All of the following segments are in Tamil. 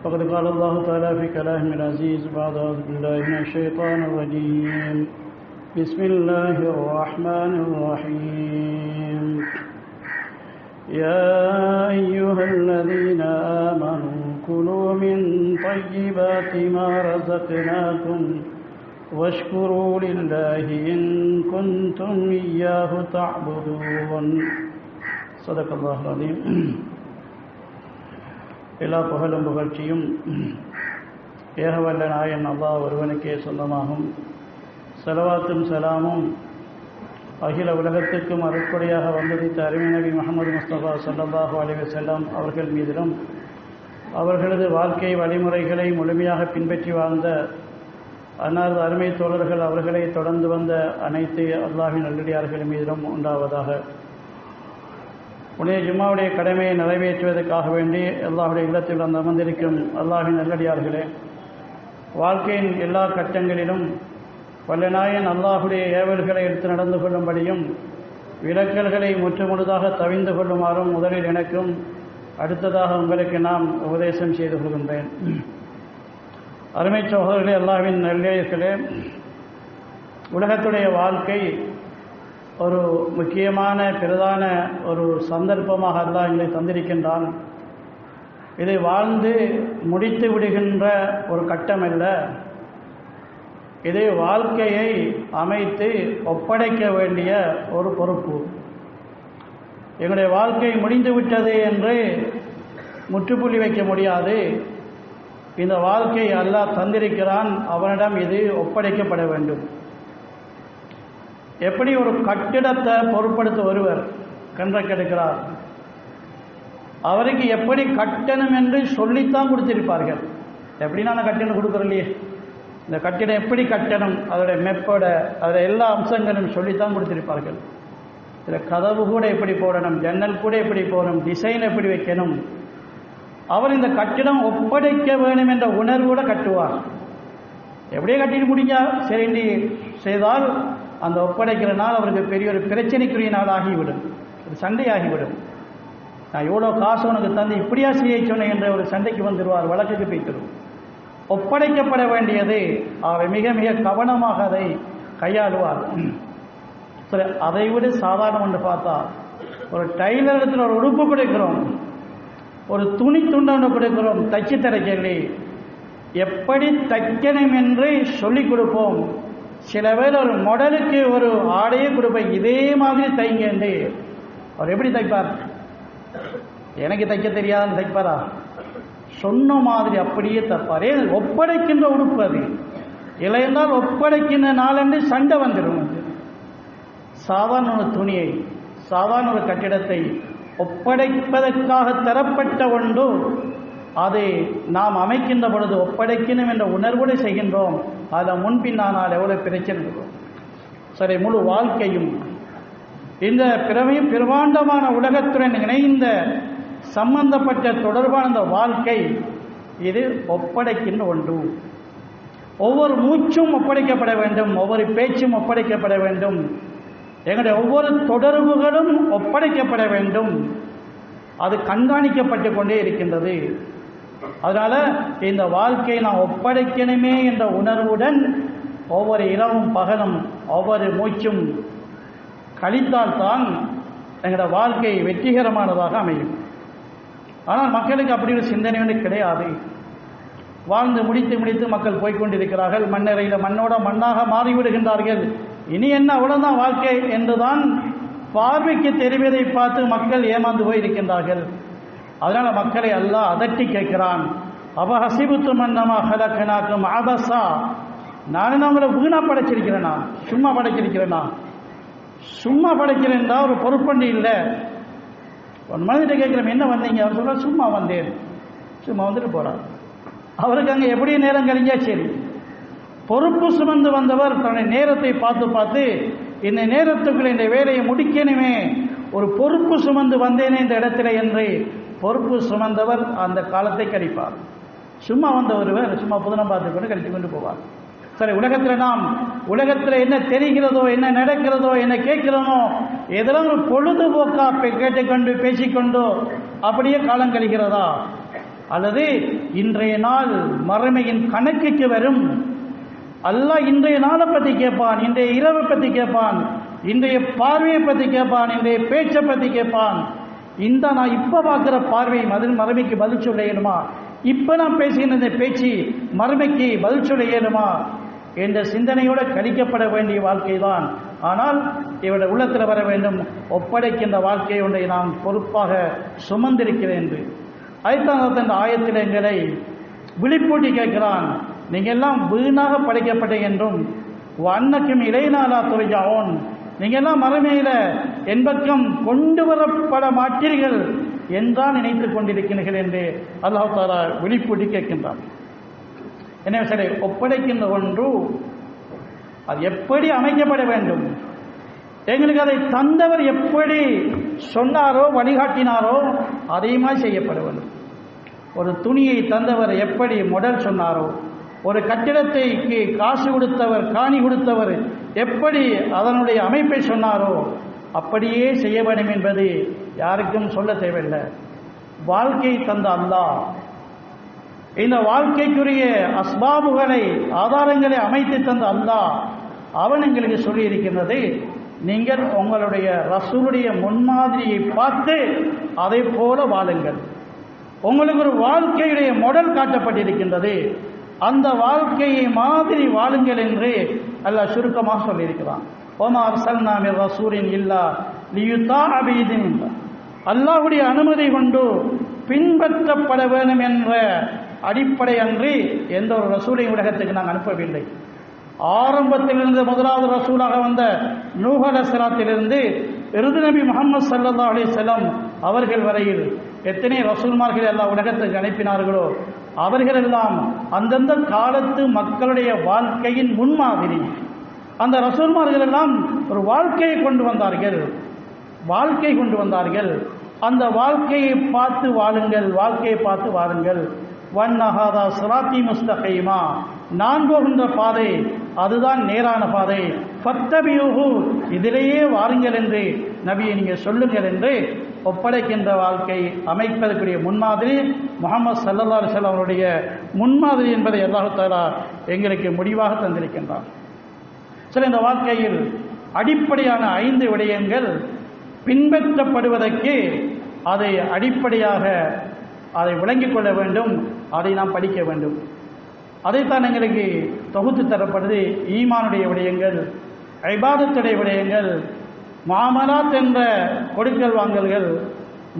فقد قال الله تعالى في كلامه العزيز بعد أعوذ بالله من الشيطان الرجيم بسم الله الرحمن الرحيم يا أيها الذين آمنوا كلوا من طيبات ما رزقناكم واشكروا لله إن كنتم إياه تعبدون صدق الله العظيم. எல்லா புகழும் புகழ்ச்சியும் ஏகவல்ல நாயன் அல்லாஹ் ஒருவனுக்கே சொந்தமாகும். ஸலவாத்தும் சலாமும் அகில உலகத்துக்கும் அருட்கொடையாக வந்தளித்த அருமை நபி முஹம்மது முஸ்தபா ஸல்லல்லாஹு அலைஹி வஸல்லம் அவர்கள் மீதிலும் அவர்களது வாழ்க்கை வழிமுறைகளை முழுமையாக பின்பற்றி வாழ்ந்த அன்னாரது அருமை தோழர்கள் அவர்களை தொடர்ந்து வந்த அனைத்து அல்லாஹ்வின் நல்லடியார்கள் மீதிலும் உண்டாவதாக. உடைய ஜும்மாவுடைய கடமையை நிறைவேற்றுவதற்காக வேண்டி அல்லாஹுடைய இல்லத்தில் வந்து அமர்ந்திருக்கும் அல்லாஹின் நல்லடியார்களே, வாழ்க்கையின் எல்லா கட்டங்களிலும் வல்லநாயன் அல்லாஹுடைய ஏவல்களை எடுத்து நடந்து கொள்ளும்படியும் விலக்கல்களை முற்றுமுழுதாக தவிந்து கொள்ளுமாறும் முதலில் எனக்கும் அடுத்ததாக உங்களுக்கு நாம் உபதேசம் செய்து கொள்கின்றேன். அருமை சகோதரர்களே, அல்லாஹ்வின் நல்லடியார்களே, உலகத்துடைய வாழ்க்கை ஒரு முக்கியமான பிரதான ஒரு சந்தர்ப்பமாக அல்லாஹ் எங்களை தந்திருக்கின்றான். இதை வாழ்ந்து முடித்து விடுகின்ற ஒரு கட்டம் அல்ல, இதை வாழ்க்கையை அமைத்து ஒப்படைக்க வேண்டிய ஒரு பொறுப்பு. எங்களுடைய வாழ்க்கை முடிந்து விட்டது என்று முற்றுப்புள்ளி வைக்க முடியாது. இந்த வாழ்க்கை அல்லாஹ் தந்திருக்கிறான், அவனிடம் இது ஒப்படைக்கப்பட வேண்டும். எப்படி ஒரு கட்டிடத்தை பொருட்படுத்த ஒருவர் கெடுக்கிறார், அவருக்கு எப்படி கட்டணம் என்று சொல்லித்தான் கொடுத்திருப்பார்கள். எப்படின்னா நான் கட்டணம் கொடுக்குறலையே, இந்த கட்டிடம் எப்படி கட்டணம், அதோடைய மெப்போட அதோட எல்லா அம்சங்களும் சொல்லித்தான் கொடுத்திருப்பார்கள். இதில் கதவு கூட எப்படி போடணும், ஜன்னல் கூட எப்படி போடணும், டிசைன் எப்படி வைக்கணும். அவர் இந்த கட்டிடம் ஒப்படைக்க வேண்டும் என்ற உணர்வோடு கட்டுவார். எப்படியே கட்டிட்டு முடிஞ்சா சரி செய்தால் அந்த ஒப்படைக்கிற நாள் அவருக்கு பெரிய ஒரு பிரச்சனைக்குரிய நாள் ஆகிவிடும், ஒரு சண்டையாகிவிடும். நான் எவ்வளோ காசு உனக்கு தந்து இப்படியா செய்ய சொன்னேன் என்ற ஒரு சண்டைக்கு வந்துடுவார், வழக்குக்கு போய்த்திடும். ஒப்படைக்கப்பட வேண்டியது அவர் மிக மிக கவனமாக அதை கையாளுவார். சரி, அதை விட சாதாரணம் என்று பார்த்தா ஒரு டைலர் இடத்துல ஒரு உடுப்பு கொடுக்கிறோம், ஒரு துணி துண்டு ஒன்று கொடுக்கிறோம், தைச்சி தர சொல்லி எப்படி தைக்கணும் என்று சொல்லிக் கொடுப்போம். சில பேர் ஒரு மாடலுக்கு ஒரு ஆடையே கொடுப்பேன், இதே மாதிரி தைங்க என்று. அவர் எப்படி தைப்பார்? எனக்கு தைக்க தெரியாதுன்னு தைப்பாரா? சொன்ன மாதிரி அப்படியே தைப்பார். ஏன்? ஒப்படைக்கின்ற உடுப்பு அது. இல்லை என்றால் ஒப்படைக்கின்ற நாளென்று சண்டை வந்துடும். சாதாரண ஒரு துணியை, சாதாரண ஒரு கட்டிடத்தை ஒப்படைப்பதற்காக தரப்பட்ட ஒன்று, அதை நாம் அமைக்கின்ற பொழுது ஒப்படைக்கணும் என்ற உணர்வோடு செய்கின்றோம். அதில் முன்பின்னானால் எவ்வளோ பிரச்சனை இருக்கும். சரி, முழு வாழ்க்கையும் இந்த பிரமாண்டமான உலகத்துடன் இணைந்த சம்பந்தப்பட்ட தொடர்பான இந்த வாழ்க்கை இது ஒப்படைக்கின்ற ஒன்று. ஒவ்வொரு மூச்சும் ஒப்படைக்கப்பட வேண்டும், ஒவ்வொரு பேச்சும் ஒப்படைக்கப்பட வேண்டும், எங்களுடைய ஒவ்வொரு தொடர்புகளும் ஒப்படைக்கப்பட வேண்டும். அது கண்காணிக்கப்பட்டு கொண்டே இருக்கின்றது. அதனால இந்த வாழ்க்கையை நாம் ஒப்படைக்கணுமே என்ற உணர்வுடன் ஒவ்வொரு இரவும் பகலும் ஒவ்வொரு மூச்சும் கழித்தால்தான் எங்களோட வாழ்க்கை வெற்றிகரமானதாக அமையும். ஆனால் மக்களுக்கு அப்படி ஒரு சிந்தனை ஒன்று கிடையாது. வாழ்ந்து முடித்து மக்கள் போய்கொண்டிருக்கிறார்கள். மண்ணறையில் மண்ணோட மண்ணாக மாறிவிடுகின்றார்கள். இனி என்ன, அவ்வளவுதான் வாழ்க்கை என்றுதான் பார்வைக்கு தெரிவதை பார்த்து மக்கள் ஏமாந்து போயிருக்கின்றார்கள். அதனால மக்களை அல்லாஹ் அதட்டி கேட்கிறான், அபஹசிபுத்தும் அன்னமா ஹலக்னாக்கும் அபஸா, நான் அவங்களை வீணா படைச்சிருக்கிறேனா, சும்மா படைச்சிருக்கிறேனா? சும்மா படைக்கிறேன்டா ஒரு பொறுப்பண்டி இல்லை. ஒரு மனிதர்கிட்ட கேட்குறோம், என்ன வந்தீங்க? அவர் சொல்ற, சும்மா வந்தேன். சும்மா வந்துட்டு போறார். அவருக்கு அங்கே எப்படி நேரம் கழிஞ்சா சரி. பொறுப்பு சுமந்து வந்தவர் தன்னுடைய நேரத்தை பார்த்து இந்த நேரத்துக்குள்ள இந்த வேலையை முடிக்கணுமே, ஒரு பொறுப்பு சுமந்து வந்தேனே இந்த இடத்துல என்று பொறுப்பு சுமந்தவர் அந்த காலத்தை கழிப்பார். சும்மா வந்த ஒருவர் சும்மா புதனம் பார்த்து கொண்டு கழித்து கொண்டு போவார். சரி, உலகத்தில் என்ன தெரிகிறதோ, என்ன நடக்கிறதோ, என்ன கேட்கிறோமோ, எதெல்லாம் ஒரு பொழுதுபோக்கா கேட்டுக்கொண்டு பேசிக்கொண்டோ அப்படியே காலம் கழிக்கிறதா? அல்லது இன்றைய நாள் மறுமையின் கணக்குக்கு வரும். அல்லாஹ் இன்றைய நாளை பற்றி கேட்பான், இன்றைய இரவை பற்றி கேட்பான், இன்றைய பார்வையை பற்றி கேட்பான், இன்றைய பேச்சை பற்றி கேட்பான். இந்த நான் இப்போ பார்க்குற பார்வை மறுமைக்கு பதில் சொல்ல இயலுமா? இப்போ நான் பேசுகின்ற இந்த பேச்சு மறுமைக்கு பதில் சொல்ல இயலுமா என்ற சிந்தனையோடு கழிக்கப்பட வேண்டிய வாழ்க்கை தான். ஆனால் இவருடைய உள்ளத்தில் வர வேண்டும், ஒப்படைக்கின்ற வாழ்க்கையை ஒன்றை நான் பொறுப்பாக சுமந்திருக்கிறேன் என்று. அதுதான் அந்த ஆயத்தில் எங்களை விழிப்பூட்டி கேட்கிறான், நீங்கள் எல்லாம் வீணாக படைக்கப்பட்ட என்றும் வண்ணக்கும் இளைநாளா துறையாவோன், நீங்கள் எல்லாம் மறுமையில் என் பக்கம் கொண்டு வரப்பட மாட்டீர்கள் என்றால் நினைத்து கொண்டிருக்கிறீர்கள் என்று அல்லாஹ் தஆலா விழிப்பூட்டி கேட்கின்றான். எனவே சரி, ஒப்படைக்கின்ற ஒன்று அது எப்படி அமைக்கப்பட வேண்டும், எங்களுக்கு அதை தந்தவர் எப்படி சொன்னாரோ வழிகாட்டினாரோ அதையுமா செய்யப்பட வேண்டும். ஒரு துணியை தந்தவர் எப்படி மாடல் சொன்னாரோ, ஒரு கட்டிடத்தைக்கு காசு கொடுத்தவர் காணி கொடுத்தவர் எப்படி அதனுடைய அமைப்பை சொன்னாரோ அப்படியே செய்ய வேண்டும் என்பது யாருக்கும் சொல்ல தேவையில்லை. வாழ்க்கை தந்த அல்லாஹ் இந்த வாழ்க்கைக்குரிய அஸ்பாபுகளை ஆதாரங்களை அமைத்து தந்த அல்லாஹ் அவன் எங்களுக்கு சொல்லி இருக்கின்றது, நீங்கள் உங்களுடைய ரசூலுடைய முன்மாதிரியை பார்த்து அதை போல வாழுங்கள். உங்களுக்கு ஒரு வாழ்க்கையுடைய மாடல் காட்டப்பட்டிருக்கின்றது, அந்த வாழ்க்கையை மாதிரி வாழுங்கள் என்று அல்லாஹ் சுருக்கமாக சொல்லியிருக்கிறான். ஓமா அர்சல்னா மிர் ரசூலின் இல்லா லியுத்தாஅ பிஇذனில்லாஹ், அல்லாஹ்வுடைய அனுமதி கொண்டு பின்பற்றப்பட வேண்டும் என்ற அடிப்படை அன்றி எந்த ஒரு ரசூலை உலகத்துக்கு நாங்கள் அனுப்பவில்லை. ஆரம்பத்திலிருந்து முதலாவது ரசூலாக வந்த நூஹ் அலைஹிஸ்ஸலாத்திலிருந்து இறுதி நபி முஹம்மது ஸல்லல்லாஹு அலைஹி வஸல்லம் அவர்கள் வரையில் எத்தனை ரசூல்மார்கள் எல்லாம் உலகத்துக்கு அனுப்பினார்களோ அவர்களெல்லாம் அந்தந்த காலத்து மக்களுடைய வாழ்க்கையின் முன்மாதிரி. அந்த ரசூல்மார்கள் எல்லாம் ஒரு வாழ்க்கையை கொண்டு வந்தார்கள், வாழ்க்கை கொண்டு வந்தார்கள். அந்த வாழ்க்கையை பார்த்து வாழுங்கள், வாழ்க்கையை பார்த்து வாழுங்கள். வன்னஹாதா ஸிராத்தி முஸ்தகீமா, நான் போகின்ற பாதை அதுதான் நேரான பாதை, ஃபத்தபியூஹு, இதிலேயே வாருங்கள் என்று நபியை நீங்கள் சொல்லுங்கள் என்று ஒப்படைக்கின்ற வாழ்க்கை அமைப்பதற்குரிய முன்மாதிரி முஹம்மது ஸல்லல்லாஹு அலைஹி வஸல்லம் அவருடைய முன்மாதிரி என்பதை அல்லாஹ் தஆலா எங்களுக்கு முடிவாக தந்திருக்கின்றார். சில இந்த வாழ்க்கையில் அடிப்படையான 5 விடயங்கள் பின்பற்றப்படுவதற்கு அதை அடிப்படையாக அதை விளங்கிக் கொள்ள வேண்டும், அதை நாம் படிக்க வேண்டும். அதைத்தான் எங்களுக்கு தொகுத்து தரப்படுது. ஈமானுடைய விடயங்கள், இபாதத்துடைய விடயங்கள், முஆமலாத் என்ற கொடுக்கல் வாங்கல்கள்,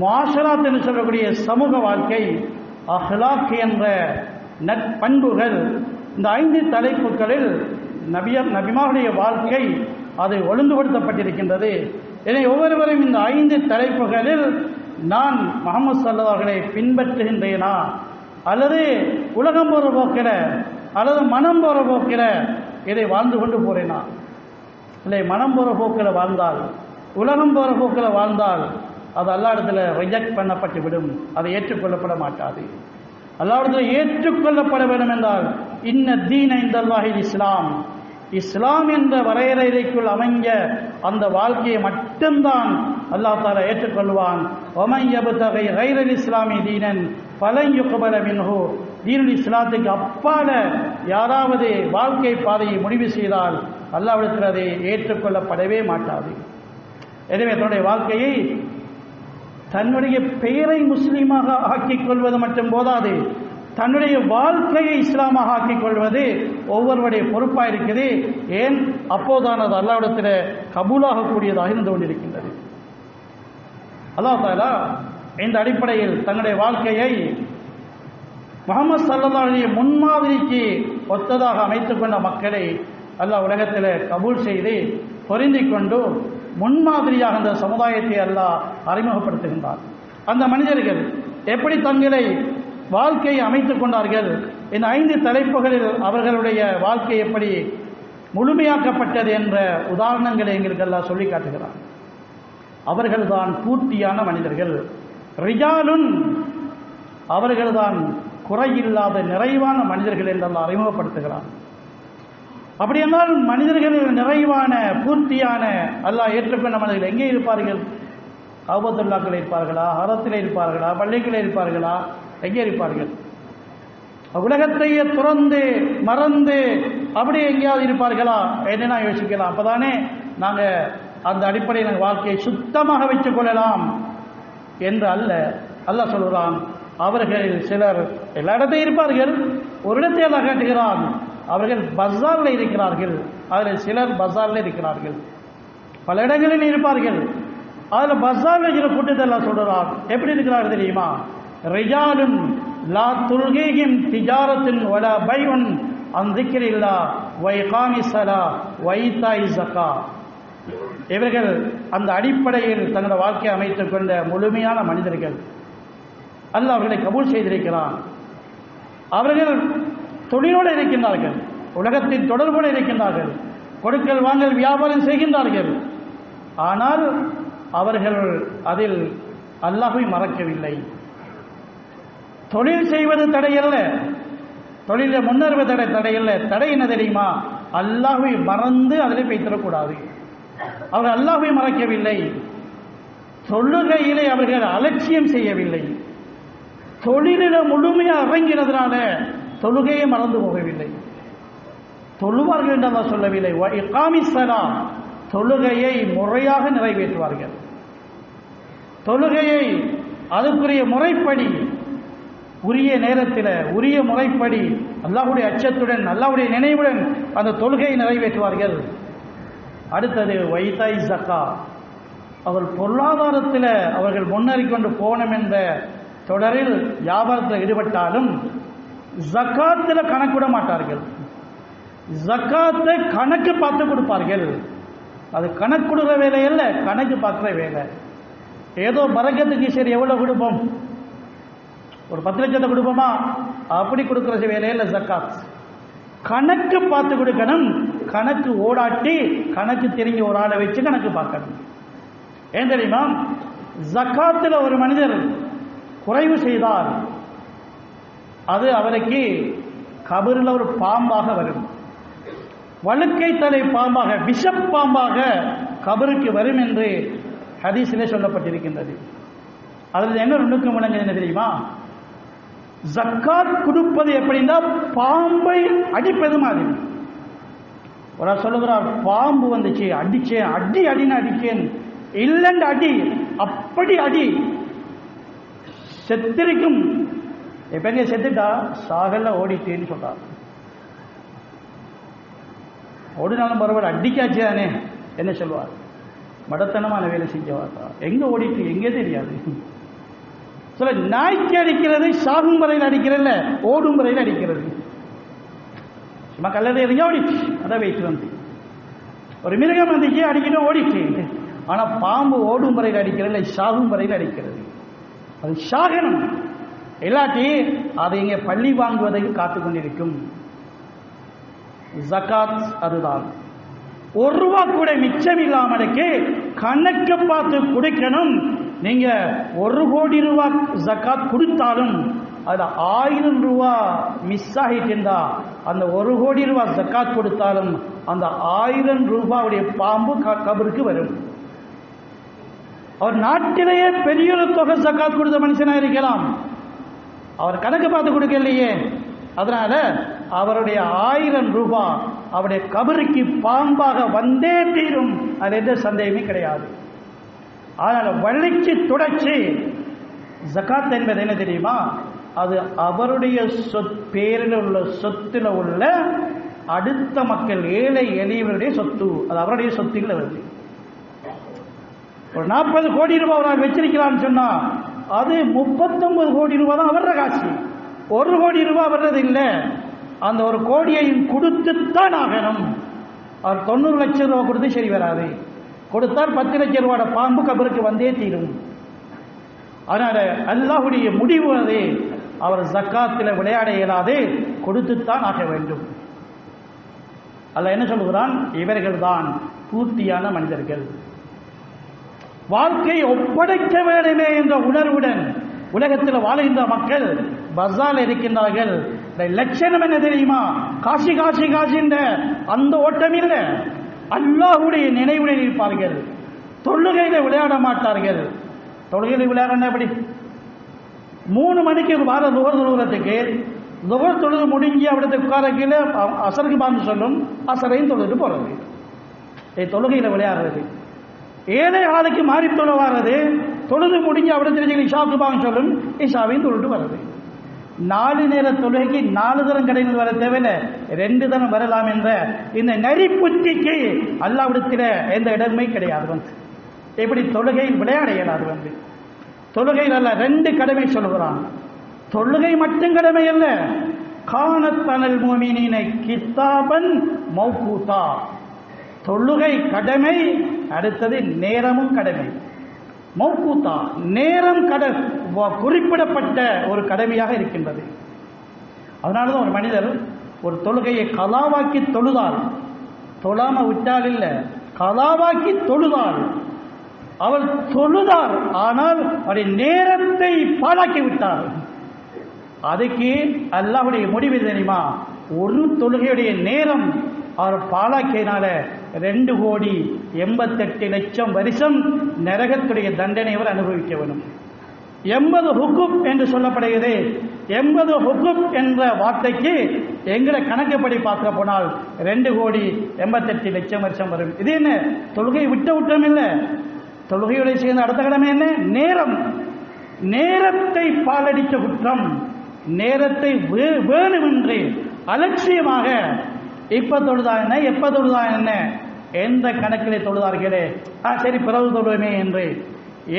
முஆஷராத் என்று சொல்லக்கூடிய சமூக வாழ்க்கை, அஹ்லாக் என்ற நற்பண்புகள். இந்த 5 தலைப்புகளில் நபிமாருடைய வாழ்க்கை அது ஒழுங்குபடுத்தப்பட்டிருக்கின்றது. எனவே ஒவ்வொருவரும் இந்த 5 தலைப்புகளில் நான் முஹம்மது ஸல்லல்லாஹு அலைஹி வஸல்லம் பின்பற்றுகின்றேனா, அல்லது உலகம் போகிற போக்கில் அல்லது மனம் போகிற போக்கில் இதை வாழ்ந்து கொண்டு போகிறேனா? இல்லை, மனம் போகிற போக்கில் வாழ்ந்தால், உலகம் போகிற போக்கில் வாழ்ந்தால் அது அல்லாஹ்விடத்தில் ரிஜெக்ட் பண்ணப்பட்டு விடும், அதை ஏற்றுக்கொள்ளப்பட மாட்டாது. அல்லாஹ்விடத்தில் ஏற்றுக்கொள்ளப்பட வேண்டும் என்றால் இன்ன தீன இன்தல்லாஹில் இஸ்லாம், இஸ்லாம் என்ற வரையறைக்குள் அமைஞ்ச அந்த வாழ்க்கையை மட்டும்தான் அல்லாஹ் தஆலா ஏற்றுக்கொள்வான். வமன் யப்தகி கைரல் இஸ்லாமி தீனன் ஃபலன் யுக்பல மின்ஹு, தீனுல் இஸ்லாத்துக்கு அப்பால யாராவது வாழ்க்கை பாதையை முடிவு செய்தால் அல்லாஹ்விடத்தில் அதை ஏற்றுக்கொள்ளப்படவே மாட்டாது. எனவே தன்னுடைய வாழ்க்கையை தன்னுடைய பெயரை முஸ்லீமாக ஆக்கிக் கொள்வது மட்டும் போதாது, தன்னுடைய வாழ்க்கையை இஸ்லாமாக ஆக்கிக் கொள்வது ஒவ்வொருவருடைய பொறுப்பாக இருக்குது. ஏன்? அப்போதான் அது அல்லாஹ்விடத்தில் கபூலாகக்கூடியதாக இருந்து கொண்டிருக்கின்றது. அல்லாஹ் தஆலா இந்த அடிப்படையில் தன்னுடைய வாழ்க்கையை முஹம்மது ஸல்லல்லாஹு அலைஹி வஸல்லம் முன்மாதிரிக்கு ஒத்ததாக அமைத்துக் கொண்ட மக்களை அல்லாஹ் உலகத்தில் கபூல் செய்து பொருந்திக் கொண்டு முன்மாதிரியாக அந்த சமுதாயத்தை அல்லாஹ் அறிமுகப்படுத்துகின்றார். அந்த மனிதர்கள் எப்படி தங்களை வாழ்க்கையை அமைத்துக் கொண்டார்கள், இந்த 5 தலைப்புகளில் அவர்களுடைய வாழ்க்கை எப்படி முழுமையாக்கப்பட்டது என்ற உதாரணங்களை எங்களுக்கு எல்லாம் சொல்லி காட்டுகிறார். அவர்கள்தான் பூர்த்தியான மனிதர்கள். ரிஜாலுன், அவர்கள்தான் குறையில்லாத நிறைவான மனிதர்கள் என்றெல்லாம் அறிமுகப்படுத்துகிறார். அப்படி என்றால் மனிதர்களில் நிறைவான பூர்த்தியான அல்லாஹ் ஏற்றுக்கொண்ட மனிதர்கள் எங்கே இருப்பார்கள்? காபத்துல்லாக்கள் இருப்பார்களா, ஹரத்தில் இருப்பார்களா, பள்ளிகளில் இருப்பார்களா, எங்கே இருப்பார்கள்? உலகத்தையே துறந்து மறந்து அப்படி எங்கேயாவது இருப்பார்களா என்ன யோசிக்கலாம். அப்பதானே நாங்கள் அந்த அடிப்படையில் நாங்கள் வாழ்க்கையை சுத்தமாக வைத்துக் கொள்ளலாம் என்று அல்ல. அல்லாஹ் சொல்கிறான், அவர்கள் சிலர் எல்லா இடத்தையும் இருப்பார்கள், ஒரு இடத்தை அல்லாஹ் காட்டுகிறான், அவர்கள் பஸாரில் இருக்கிறார்கள். அதில் சிலர் பஸாரில் இருக்கிறார்கள், பல இடங்களில் இருப்பார்கள். அதில் பஸாரில் இருக்கிற கூட்டத்தை எல்லாம் சொல்கிறான். எப்படி இருக்கிறார்கள் தெரியுமா? ரிஜாலுன் லா துல்கீஹிம் திஜாரத்துன் வலா பைஉன் அன் ஸிக்ரில்லாஹ் வ இகாமிஸ் ஸலாஹ் வ ஈதாஇஸ் ஸகாத். இவர்கள் அந்த அடிப்படையில் தங்கள் வாழ்க்கையை அமைத்துக் கொண்ட முழுமையான மனிதர்கள். அல்லாஹ் அவர்களை கபூல் செய்திருக்கிறான். அவர்கள் தொழிலோடு இருக்கின்றார்கள், உலகத்தின் தொடர்போடு இருக்கின்றார்கள், கொடுக்கல் வாங்கல் வியாபாரம் செய்கின்றார்கள். ஆனால் அவர்கள் அதில் அல்லாஹ்வை மறக்கவில்லை. தொழில் செய்வது தடையல்ல, தொழிலில் முன்னேறுவது தடையல்ல. தடை என்ன தெரியுமா? அல்லாஹ்வை மறந்து அதில் வைத்திடக்கூடாது. அவர்கள் அல்லாஹ்வை மறக்கவில்லை. தொழுகையிலே அவர்கள் அலட்சியம் செய்யவில்லை. தொழிலில் முழுமையாக இறங்கினதுனால தொழுகையை மறந்து போகவில்லை. தொழுவார்கள் என்று அல்லாஹ் சொல்லவில்லை. இகாமிஸ் ஸலாஹ், தொழுகையை முறையாக நிறைவேற்றுவார்கள். தொழுகையை அதுக்குரிய முறைப்படி உரிய நேரத்தில் உரிய முறைப்படி அல்லாஹ்வுடைய அச்சத்துடன் அல்லாஹ்வுடைய நினைவுடன் அந்த தொழுகையை நிறைவேற்றுவார்கள். அடுத்தது வைதாய் ஜக்கா, அவர் பொருளாதாரத்தில் அவர்கள் முன்னேறிக் கொண்டு போனோம் என்ற தொடரில் வியாபாரத்தில் ஈடுபட்டாலும் ஜக்காத்தில் கணக்கிட மாட்டார்கள். ஜக்காத்தை கணக்கு பார்த்து கொடுப்பார்கள். அது கணக்கு கொடுக்குற வேலை அல்ல, கணக்கு பார்க்குற வேலை. ஏதோ பரக்கத்துக்கு சரி எவ்வளோ கொடுப்போம், ஒரு 10 லட்சத்தை கொடுப்போமா, அப்படி கொடுக்குற வேலையில் ஜக்காத் கணக்கு பார்த்து கொடுக்கணும். கணக்கு ஓடாட்டி கணக்கு தெரிஞ்ச ஒரு ஆளை வச்சு கணக்கு பார்க்கணும். ஏன் தெரியுமா? ஜக்காத்தில் ஒரு மனிதர் குறைவு செய்தால் அது அவருக்கு கபரில் ஒரு பாம்பாக வரும், வழுக்கை தலை பாம்பாக, விஷப்பாம்பாக கபருக்கு வரும் என்று ஹதீஸிலே சொல்லப்பட்டிருக்கின்றது. அதில் என்ன நுணுக்கம் விளங்குது என்ன தெரியுமா? ஜக்காத் கொடுப்பது எப்படின்னா பாம்பை அடிப்பது மாதிரி. ஒரு சொல்லுகிறார், பாம்பு வந்துச்சு அடிச்சேன், அடி அடின்னு அடிச்சேன், இல்லைன்னு அடி, அப்படி அடி, செத்திருக்கும். எப்பங்க செத்துட்டா சாகல ஓடிட்டேன்னு சொல்றார். ஓடினாலும் பரவாயில்ல, அடிக்காச்சு தானே என்ன சொல்வார்? மடத்தனமான வேலை செஞ்சவார்த்தா, எங்க ஓடிட்டு எங்கே தெரியாது. சொல்ல நாய்க்கு அடிக்கிறது சாகும் வரையில் அடிக்கிறல்ல, ஓடும் வரையில் அடிக்கிறது. சும்மா கல்லறை எறிஞ்சா ஓடிச்சு, அதை வைத்து வந்து ஒரு மிருகம் வந்துச்சு அடிக்கணும் ஓடிச்சு. ஆனால் பாம்பு ஓடும் வரையில் அடிக்கிறதில்ல, சாகும் வரையில் அடிக்கிறது. அது சாகனம், இல்லாட்டி அதை இங்கே பள்ளி வாங்குவதற்கு காத்து கொண்டிருக்கும். ஜகாத் அதுதான். ₹1 கூட மிச்சம் இல்லாமலுக்கு கணக்கு பார்த்து கொடுக்கணும். நீங்க ₹1 கோடி ஜகாத் கொடுத்தாலும் அது ₹1000 மிஸ் ஆகிட்டு, அந்த ₹1 கோடி ஜகாத் கொடுத்தாலும் அந்த ₹1000 பாம்பு கபருக்கு வரும். அவர் நாட்டிலேயே பெரிய ஒரு தொகை ஜகாத் கொடுத்த மனுஷனாக இருக்கலாம், அவர் கணக்கு பார்த்து கொடுக்கலையே. அதனால அவருடைய ₹1000 அவருடைய கபருக்கு பாம்பாக வந்தே தீரும், அது எந்த சந்தேகமே கிடையாது. அதனால வலிச்சு துடைச்சி ஜகாத் என்பது என்ன தெரியுமா? அது அவருடைய பேரில் உள்ள சொத்துல உள்ள அடுத்த மக்கள், ஏழை எளியவருடைய சொத்து, அது அவருடைய சொத்தில் வருது. ஒரு ₹40 கோடி அவர் வச்சிருக்கிறான்னு சொன்னா அது ₹39 கோடி தான் அவர காசு. ₹1 கோடி வர்றது இல்லை. அந்த ₹1 கோடியையும் கொடுத்துத்தான் ஆகணும். அவர் ₹90 லட்சம் கொடுத்து சரி வராது. கொடுத்தால் ₹10 லட்சம் பாம்பு கபருக்கு வந்தே தீரும். அதனால அல்லாஹ்வுடைய முடிவு அது. அவர் ஜக்காத்தில் விளையாட இயலாது, கொடுத்துத்தான் ஆக வேண்டும். அல்லாஹ் என்ன சொல்கிறான்? இவர்கள் தான் பூர்த்தியான மனிதர்கள். வாழ்க்கை ஒப்படைக்க வேண்டுமே என்ற உணர்வுடன் உலகத்தில் வாழ்கின்ற மக்கள் பஸாரில் இருக்கின்றார்கள். லட்சணம் என்ன தெரியுமா? காசி காசி காசின்ற அந்த ஓட்டம் இல்லை. அல்லாஹ்வுடைய நினைவுடன் இருப்பார்கள். தொழுகையில் விளையாட மாட்டார்கள். தொழுகையில் விளையாட எப்படி? 3 மணிக்கு வார லுகர் தொழுகிறதுக்கு லுகர் தொழுது முடிஞ்சு அப்படியே உட்கார கீழே அசருக்கு பாங்கு சொல்லும், அசரையும் தொழுதுட்டு போகிறது. தொழுகையில் விளையாடுறது. 7:15 மாறி தொழ வர்றது, தொழுது முடிஞ்சு அப்படி தெரிஞ்சு இஷாவுக்கு பாங்கு சொல்லும், இஷாவையும் தொழுட்டு வர்றது. 4 நேர தொழுகைக்கு 4 தரம் கடைகள் வர தேவையில்லை, 2 தரம் வரலாம் என்ற இந்த நெறிப்புத்திக்கு அல்லாஹ்விடத்தில் எந்த இடமே கிடையாது. எப்படி தொழுகையில் விளையாட இயலாது. தொழுகையில் அல்ல 2 கடமை சொல்கிறான். தொழுகை மட்டும் கடமை அல்ல, கானத்தனல் முஃமினீன கிதாபன் மௌகூதா. தொழுகை கடமை, அடுத்தது நேரமும் கடமை. மௌகூதா நேரம் குறிப்பிடப்பட்ட ஒரு கடமையாக இருக்கின்றது. அதனாலதான் ஒரு மனிதர் ஒரு தொழுகையை கலாவாக்கி தொழுதால், தொழாம விட்டால் இல்லை, கலாவாக்கி தொழுதால், அவர் தொழுதார், ஆனால் அவருடைய நேரத்தை பாழாக்கி விட்டார். அதுக்கு அல்லாஹ்வுடைய முடிவு தெரியுமா? ஒரு தொழுகையுடைய நேரம் அவர் பாழாக்கியனால 2,88,00,000 வருஷம் நரகத்துடைய தண்டனை அவர் அனுபவிக்க வேண்டும். 80 ஹுக்கும் என்று சொல்லப்படுகிறது. 80 ஹுக்கும் என்ற வார்த்தைக்கு எங்களை கணக்குப்படி பார்க்க போனால் 2,88,00,000 வருஷம் வரும். இது என்ன? தொழுகை விட்டம் இல்லை. தொழுகையுடைய சேர்ந்த அடுத்த கடமை என்ன? நேரம். நேரத்தை பாலடித்த குற்றம். நேரத்தை வேணுமென்று அலட்சியமாக இப்ப தொழுதா என்ன, எப்ப தொழுதா என்ன, எந்த கணக்கிலே தொழுதார்களே, சரி பிறகு தொழுவேமே என்று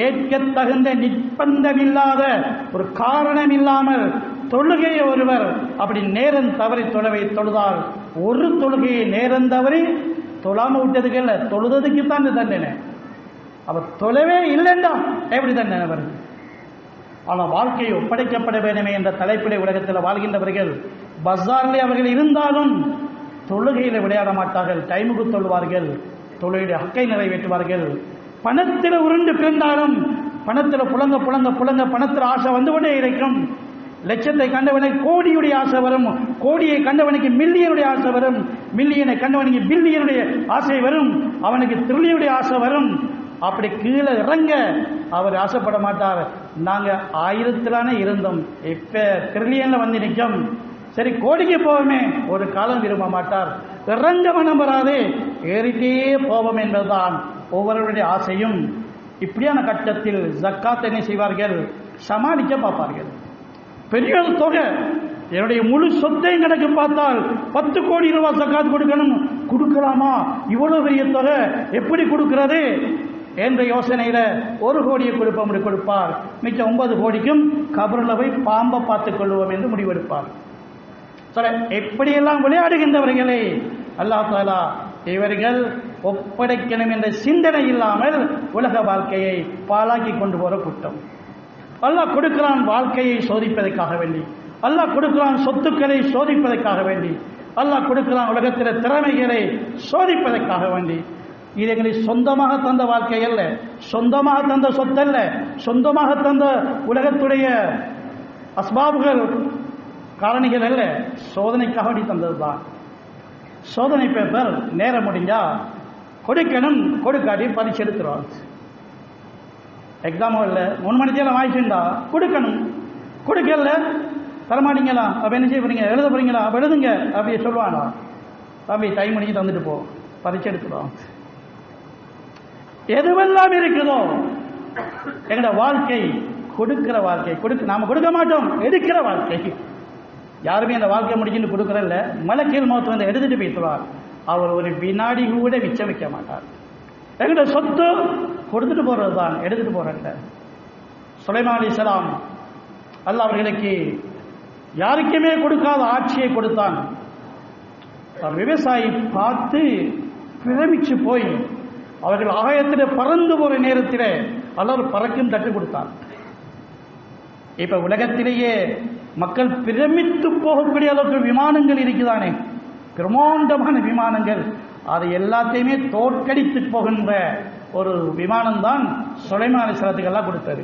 ஏற்க தகுந்த நிர்பந்தமில்லாத ஒரு காரணம் இல்லாமல் தொழுகையை ஒருவர் அப்படி நேரம் தவறி தொழுதால், ஒரு தொழுகையை நேரம் தவறி தொழாம விட்டதுக்கு இல்லை, தொழுததுக்கு தான் தண்டனை. அவர் தொழவே இல்லைண்டா எப்படி தண்டனை வருது? ஆனால் வாழ்க்கையை ஒப்படைக்கப்பட வேண்டுமே என்ற தலைப்பிலே உலகத்தில் வாழ்கின்றவர்கள் பஸாரிலே அவர்கள் இருந்தாலும் தொழுகையில் விளையாட மாட்டார்கள். டைமுக்கு தொழுவார்கள், தொழுகையுடைய ஹக்கை நிறைவேற்றுவார்கள். பணத்தில் உருண்டு பிறந்தாலும் பணத்தில் புலங்க புலங்க புலங்க பணத்தில் ஆசை வந்து கொண்டே இருக்கும். லட்சத்தை கண்டவனுக்கு கோடியுடைய ஆசை வரும், கோடியை கண்டவனுக்கு மில்லியனுடைய ஆசை வரும், மில்லியனை கண்டவனுக்கு பில்லியனுடைய ஆசை வரும், அவனுக்கு ட்ரில்லியனுடைய ஆசை வரும். அப்படி கீழே இறங்க அவர் ஆசைப்பட மாட்டார். நாங்கள் 1000 இருந்தோம், இப்ப ட்ரில்லியன்ல வந்து நிற்கும், சரி கோடிக்கு போவோமே, ஒரு காலம் விரும்ப மாட்டார். இறங்க மனம் வராது, ஏறிட்டே போவோம் என்பதுதான் ஒவ்வொருவருடைய ஆசையும். இப்படியான கட்டத்தில் ஜக்காத் என்ன செய்வார்கள்? சமாளிக்க பார்ப்பார்கள். பெரிய தொகை, என்னுடைய முழு சொத்தையும் கணக்கு பார்த்தால் 10 கோடி ரூபாய் ஜக்காத் கொடுக்கணும், கொடுக்கலாமா? இவ்வளவு பெரிய தொகை எப்படி கொடுக்கிறது என்ற யோசனையில 1 கோடியை கொடுப்பார். மிச்சம் 9 கோடிக்கும் கபரில் போய் பாம்பை பார்த்துக் கொள்வோம் என்று முடிவெடுப்பார். எப்படியெல்லாம் விளையாடுகின்றவர்களே அல்லாஹ் தஆலா இவர்கள் ஒப்படைக்கணும் என்ற சிந்தனை இல்லாமல் உலக வாழ்க்கையை பாழாக்கி கொண்டு போற குற்றம். அல்லாஹ் கொடுக்கிறான் வாழ்க்கையை சோதிப்பதற்காக வேண்டி, அல்லாஹ் கொடுக்கிறான் சொத்துக்களை சோதிப்பதற்காக வேண்டி, அல்லாஹ் கொடுக்கிறான் உலகத்தில் திறமைகளை சோதிப்பதற்காக வேண்டி. இது எங்களை சொந்தமாக தந்த வாழ்க்கை அல்ல, சொந்தமாக தந்த சொத்தல்ல, சொந்தமாக தந்த உலகத்துடைய அஸ்பாபுகள் காரணிகள் அல்ல, சோதனைக்காக வேண்டி தந்ததுதான். சோதனை பேப்பர் நேரம் முடிஞ்சா கொடுக்கணும், கொடுக்காட்டி பரிசு எடுத்துருவாங்க. எக்ஸாம் இல்லை 3 மணி நேரம் வாய்ச்சுண்டா கொடுக்கணும், கொடுக்கல தரமாட்டீங்களா, அப்போ என்ன செய்ய போறீங்க, எழுத போறீங்களா, அப்போ எழுதுங்க அப்படி சொல்லுவானா, தம்பி டைம் முடிஞ்சு தந்துட்டு போ, பரிசு எடுத்துருவாங்க. எதுவெல்லாம் இருக்குதோ எங்களோட வாழ்க்கை கொடுக்கிற வாழ்க்கை, நாம கொடுக்க மாட்டோம், எடுக்கிற வாழ்க்கை. யாருமே அந்த வாழ்க்கை முடிச்சுட்டு கொடுக்கறதில்ல. மலக்கீழ் மௌத் வந்து எடுத்துட்டு போயிடுவார். அவர் ஒரு வினாடி கூட மிச்சம் வைக்க மாட்டார். எங்களோட சொத்து கொடுத்துட்டு போறது தான், எடுத்துட்டு போறதில்ல. சுலைமான் அலைஹிஸ்ஸலாம் அல்லாஹ் அவர்களுக்கு யாருக்குமே கொடுக்காத ஆட்சியை கொடுத்தான். விவசாயி பார்த்து பிரமிச்சு போய் அவர்கள் ஆகாயத்தில் பறந்து போற நேரத்தில் அல்லாஹ் பறக்கும் தட்டு கொடுத்தான். இப்ப உலகத்திலேயே மக்கள் பிரமித்து போகக்கூடிய அளவுக்கு விமானங்கள் இருக்குதானே, பிரமாண்டமான விமானங்கள், அதை எல்லாத்தையுமே தோற்கடித்து போகின்ற ஒரு விமானம் தான் சுலைமான் அலைஹிஸ்ஸலாத்துக்கெல்லாம் கொடுத்தது.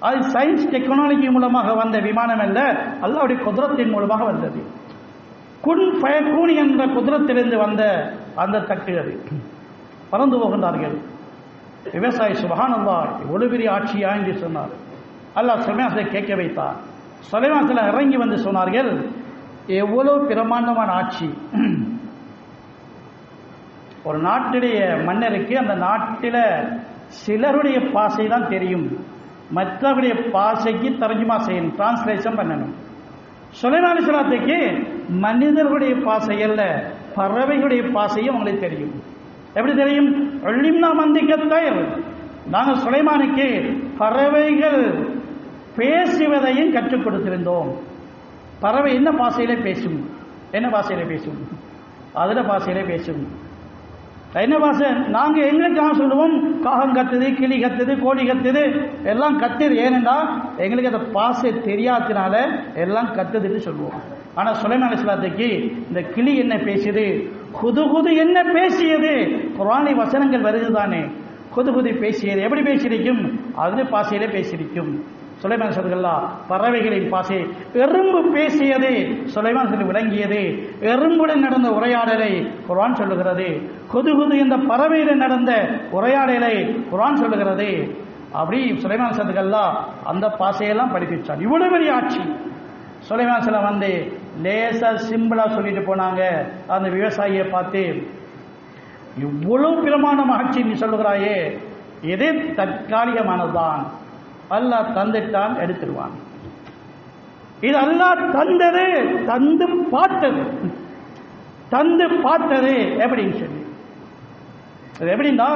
அது சயின்ஸ் டெக்னாலஜி மூலமாக வந்த விமானம் அல்ல, அல்லாஹ்வுடைய குத்ரத்தின் மூலமாக வந்தது. குன் ஃபயகூன் என்ற குத்ரத்திலிருந்து வந்த அந்த தட்டு அது. பறந்து போகின்றார்கள். விவசாயி சுப்ஹானல்லாஹ் எவ்வளவு பெரிய ஆட்சியா என்று சொன்னார். அல்லாஹ் சுலைமானை கேட்க வைத்தார். சுலைமான் இறங்கி வந்து சொன்னார்கள், எவ்வளவு பிரமாண்டமான ஆட்சி! ஒரு நாட்டுடைய மன்னருக்கு அந்த நாட்டில் சிலருடைய பாஷை தான் தெரியும், மற்றவருடைய பாஷைக்கு தர்ஜுமா செய்யணும், டிரான்ஸ்லேஷன் பண்ணணும். சுலைமான் அலைஹிஸ்ஸலாத்துக்கு மனிதர்களுடைய பாஷை அல்ல, பறவைகளுடைய பாஷையும் அவங்களுக்கு தெரியும். எப்படி தெரியும்? உல்லிம்னா மந்திகத் தய்ர். நாங்கள் சுலைமானுக்கு பறவைகள் பேசுவதையும் கற்றுக் கொடுத்திருந்தோம். பறவை என்ன பாஷையில பேசும்? என்ன பாஷையில பேசும்? அதுல பாஷையில பேசும். என்ன பாஷை? நாங்க எங்களுக்காக சொல்லுவோம், காகம் கத்துது, கிளி கத்துது, கோழி கத்துது, எல்லாம் கத்துது. ஏனென்றா எங்களுக்கு அந்த பாஷை தெரியாதனால எல்லாம் கத்துதுன்னு சொல்லுவோம். ஆனா சுலைமான் அலைஹிஸ்ஸலாத்துக்கு இந்த கிளி என்ன பேசியது, குது என்ன பேசியது, குர்ஆனி வசனங்கள் வருதுதானே, குது பேசியது எப்படி பேசியிருக்கும்? அது பாஷையிலே பேசியிருக்கும். சுலைமான் அலைஹிஸ்ஸலாம் பறவைகளின் பாஷை. எறும்பு பேசியது சுலைமான் விளங்கியது. எறும்புடன் நடந்த உரையாடலை குர்ஆன் சொல்லுகிறது. குது என்ற பறவையுடன் நடந்த உரையாடலை குர்ஆன் சொல்லுகிறது. அப்படி சுலைமான் அலைஹிஸ்ஸலாம் அந்த பாஷையெல்லாம் படிப்பிச்சார். இவ்வளவு பெரிய ஆட்சி. சுலைமான் அலைஹிஸ்ஸலாம் வந்து லேசா சிம்பிளா சொல்லிட்டு போனாங்க. அந்த விவசாயியை பார்த்து, இவ்வளவு பிரமாண்டமான ஆட்சி நீ சொல்லுகிறாயே, எது தற்காலிகமானதுதான், அல்லாஹ் தந்துட்டான், எடுத்துருவான். இது அல்லாஹ் தந்தது, தந்து பார்த்தது எப்படின்னு சொல்லி. எப்படின்னா,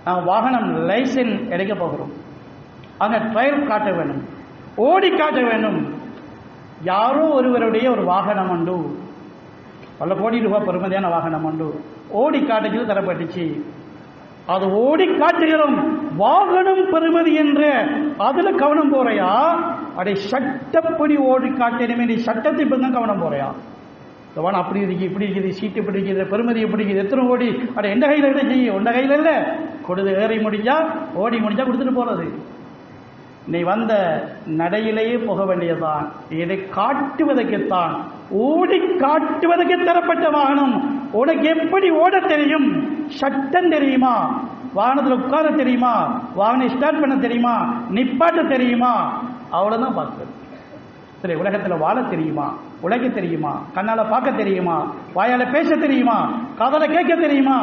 நான் வாகனம் லைசன்ஸ் எடுக்க போகிறோம், அங்க ட்ரையல் காட்ட வேண்டும், ஓடி காட்ட வேண்டும். யாரோ ஒருவருடைய ஒரு வாகனம் உண்டு, பல கோடி ரூபாய் பெறுமதியான வாகனம் உண்டு, ஓடி காட்டுக்கு தரப்பட்டுச்சு. அது ஓடி காட்டுகிறோம், வாகனம் பெறுமதி என்று அதுல கவனம் போறையா? அதை சட்டப்படி ஓடி காட்டணுமே, நீ சட்டத்தை தான் கவனம் போறையா? அப்படி இருக்கு, இப்படி இருக்குது, சீட்டு இப்படி இருக்குது, பெருமதி எப்படி இருக்குது, எத்தனை ஓடி, அட எந்த கையில் எடுத்து செய்யும்? உண்ட கையில் இல்லை, கொடுத்து ஏறி முடிஞ்சா, ஓடி முடிஞ்சா கொடுத்துட்டு போறது. நீ வந்த நடையிலேயே போக வேண்டியதுதான். இதை காட்டுவதற்குத்தான், ஓடி காட்டுவதற்கு தரப்பட்ட வாகனம். உனக்கு எப்படி ஓட தெரியும்? சட்டம் தெரியுமா? வாகனத்தில் உட்கார தெரியுமா? வாகனம் ஸ்டார்ட் பண்ண தெரியுமா? நிப்பாட்ட தெரியுமா? அவ்வளவுதான் பார்க்குறது. சரி, உலகத்தில் வாழ தெரியுமா? உழைக்க தெரியுமா? கண்ணால பார்க்க தெரியுமா? வாயால பேச தெரியுமா? காதால கேட்க தெரியுமா?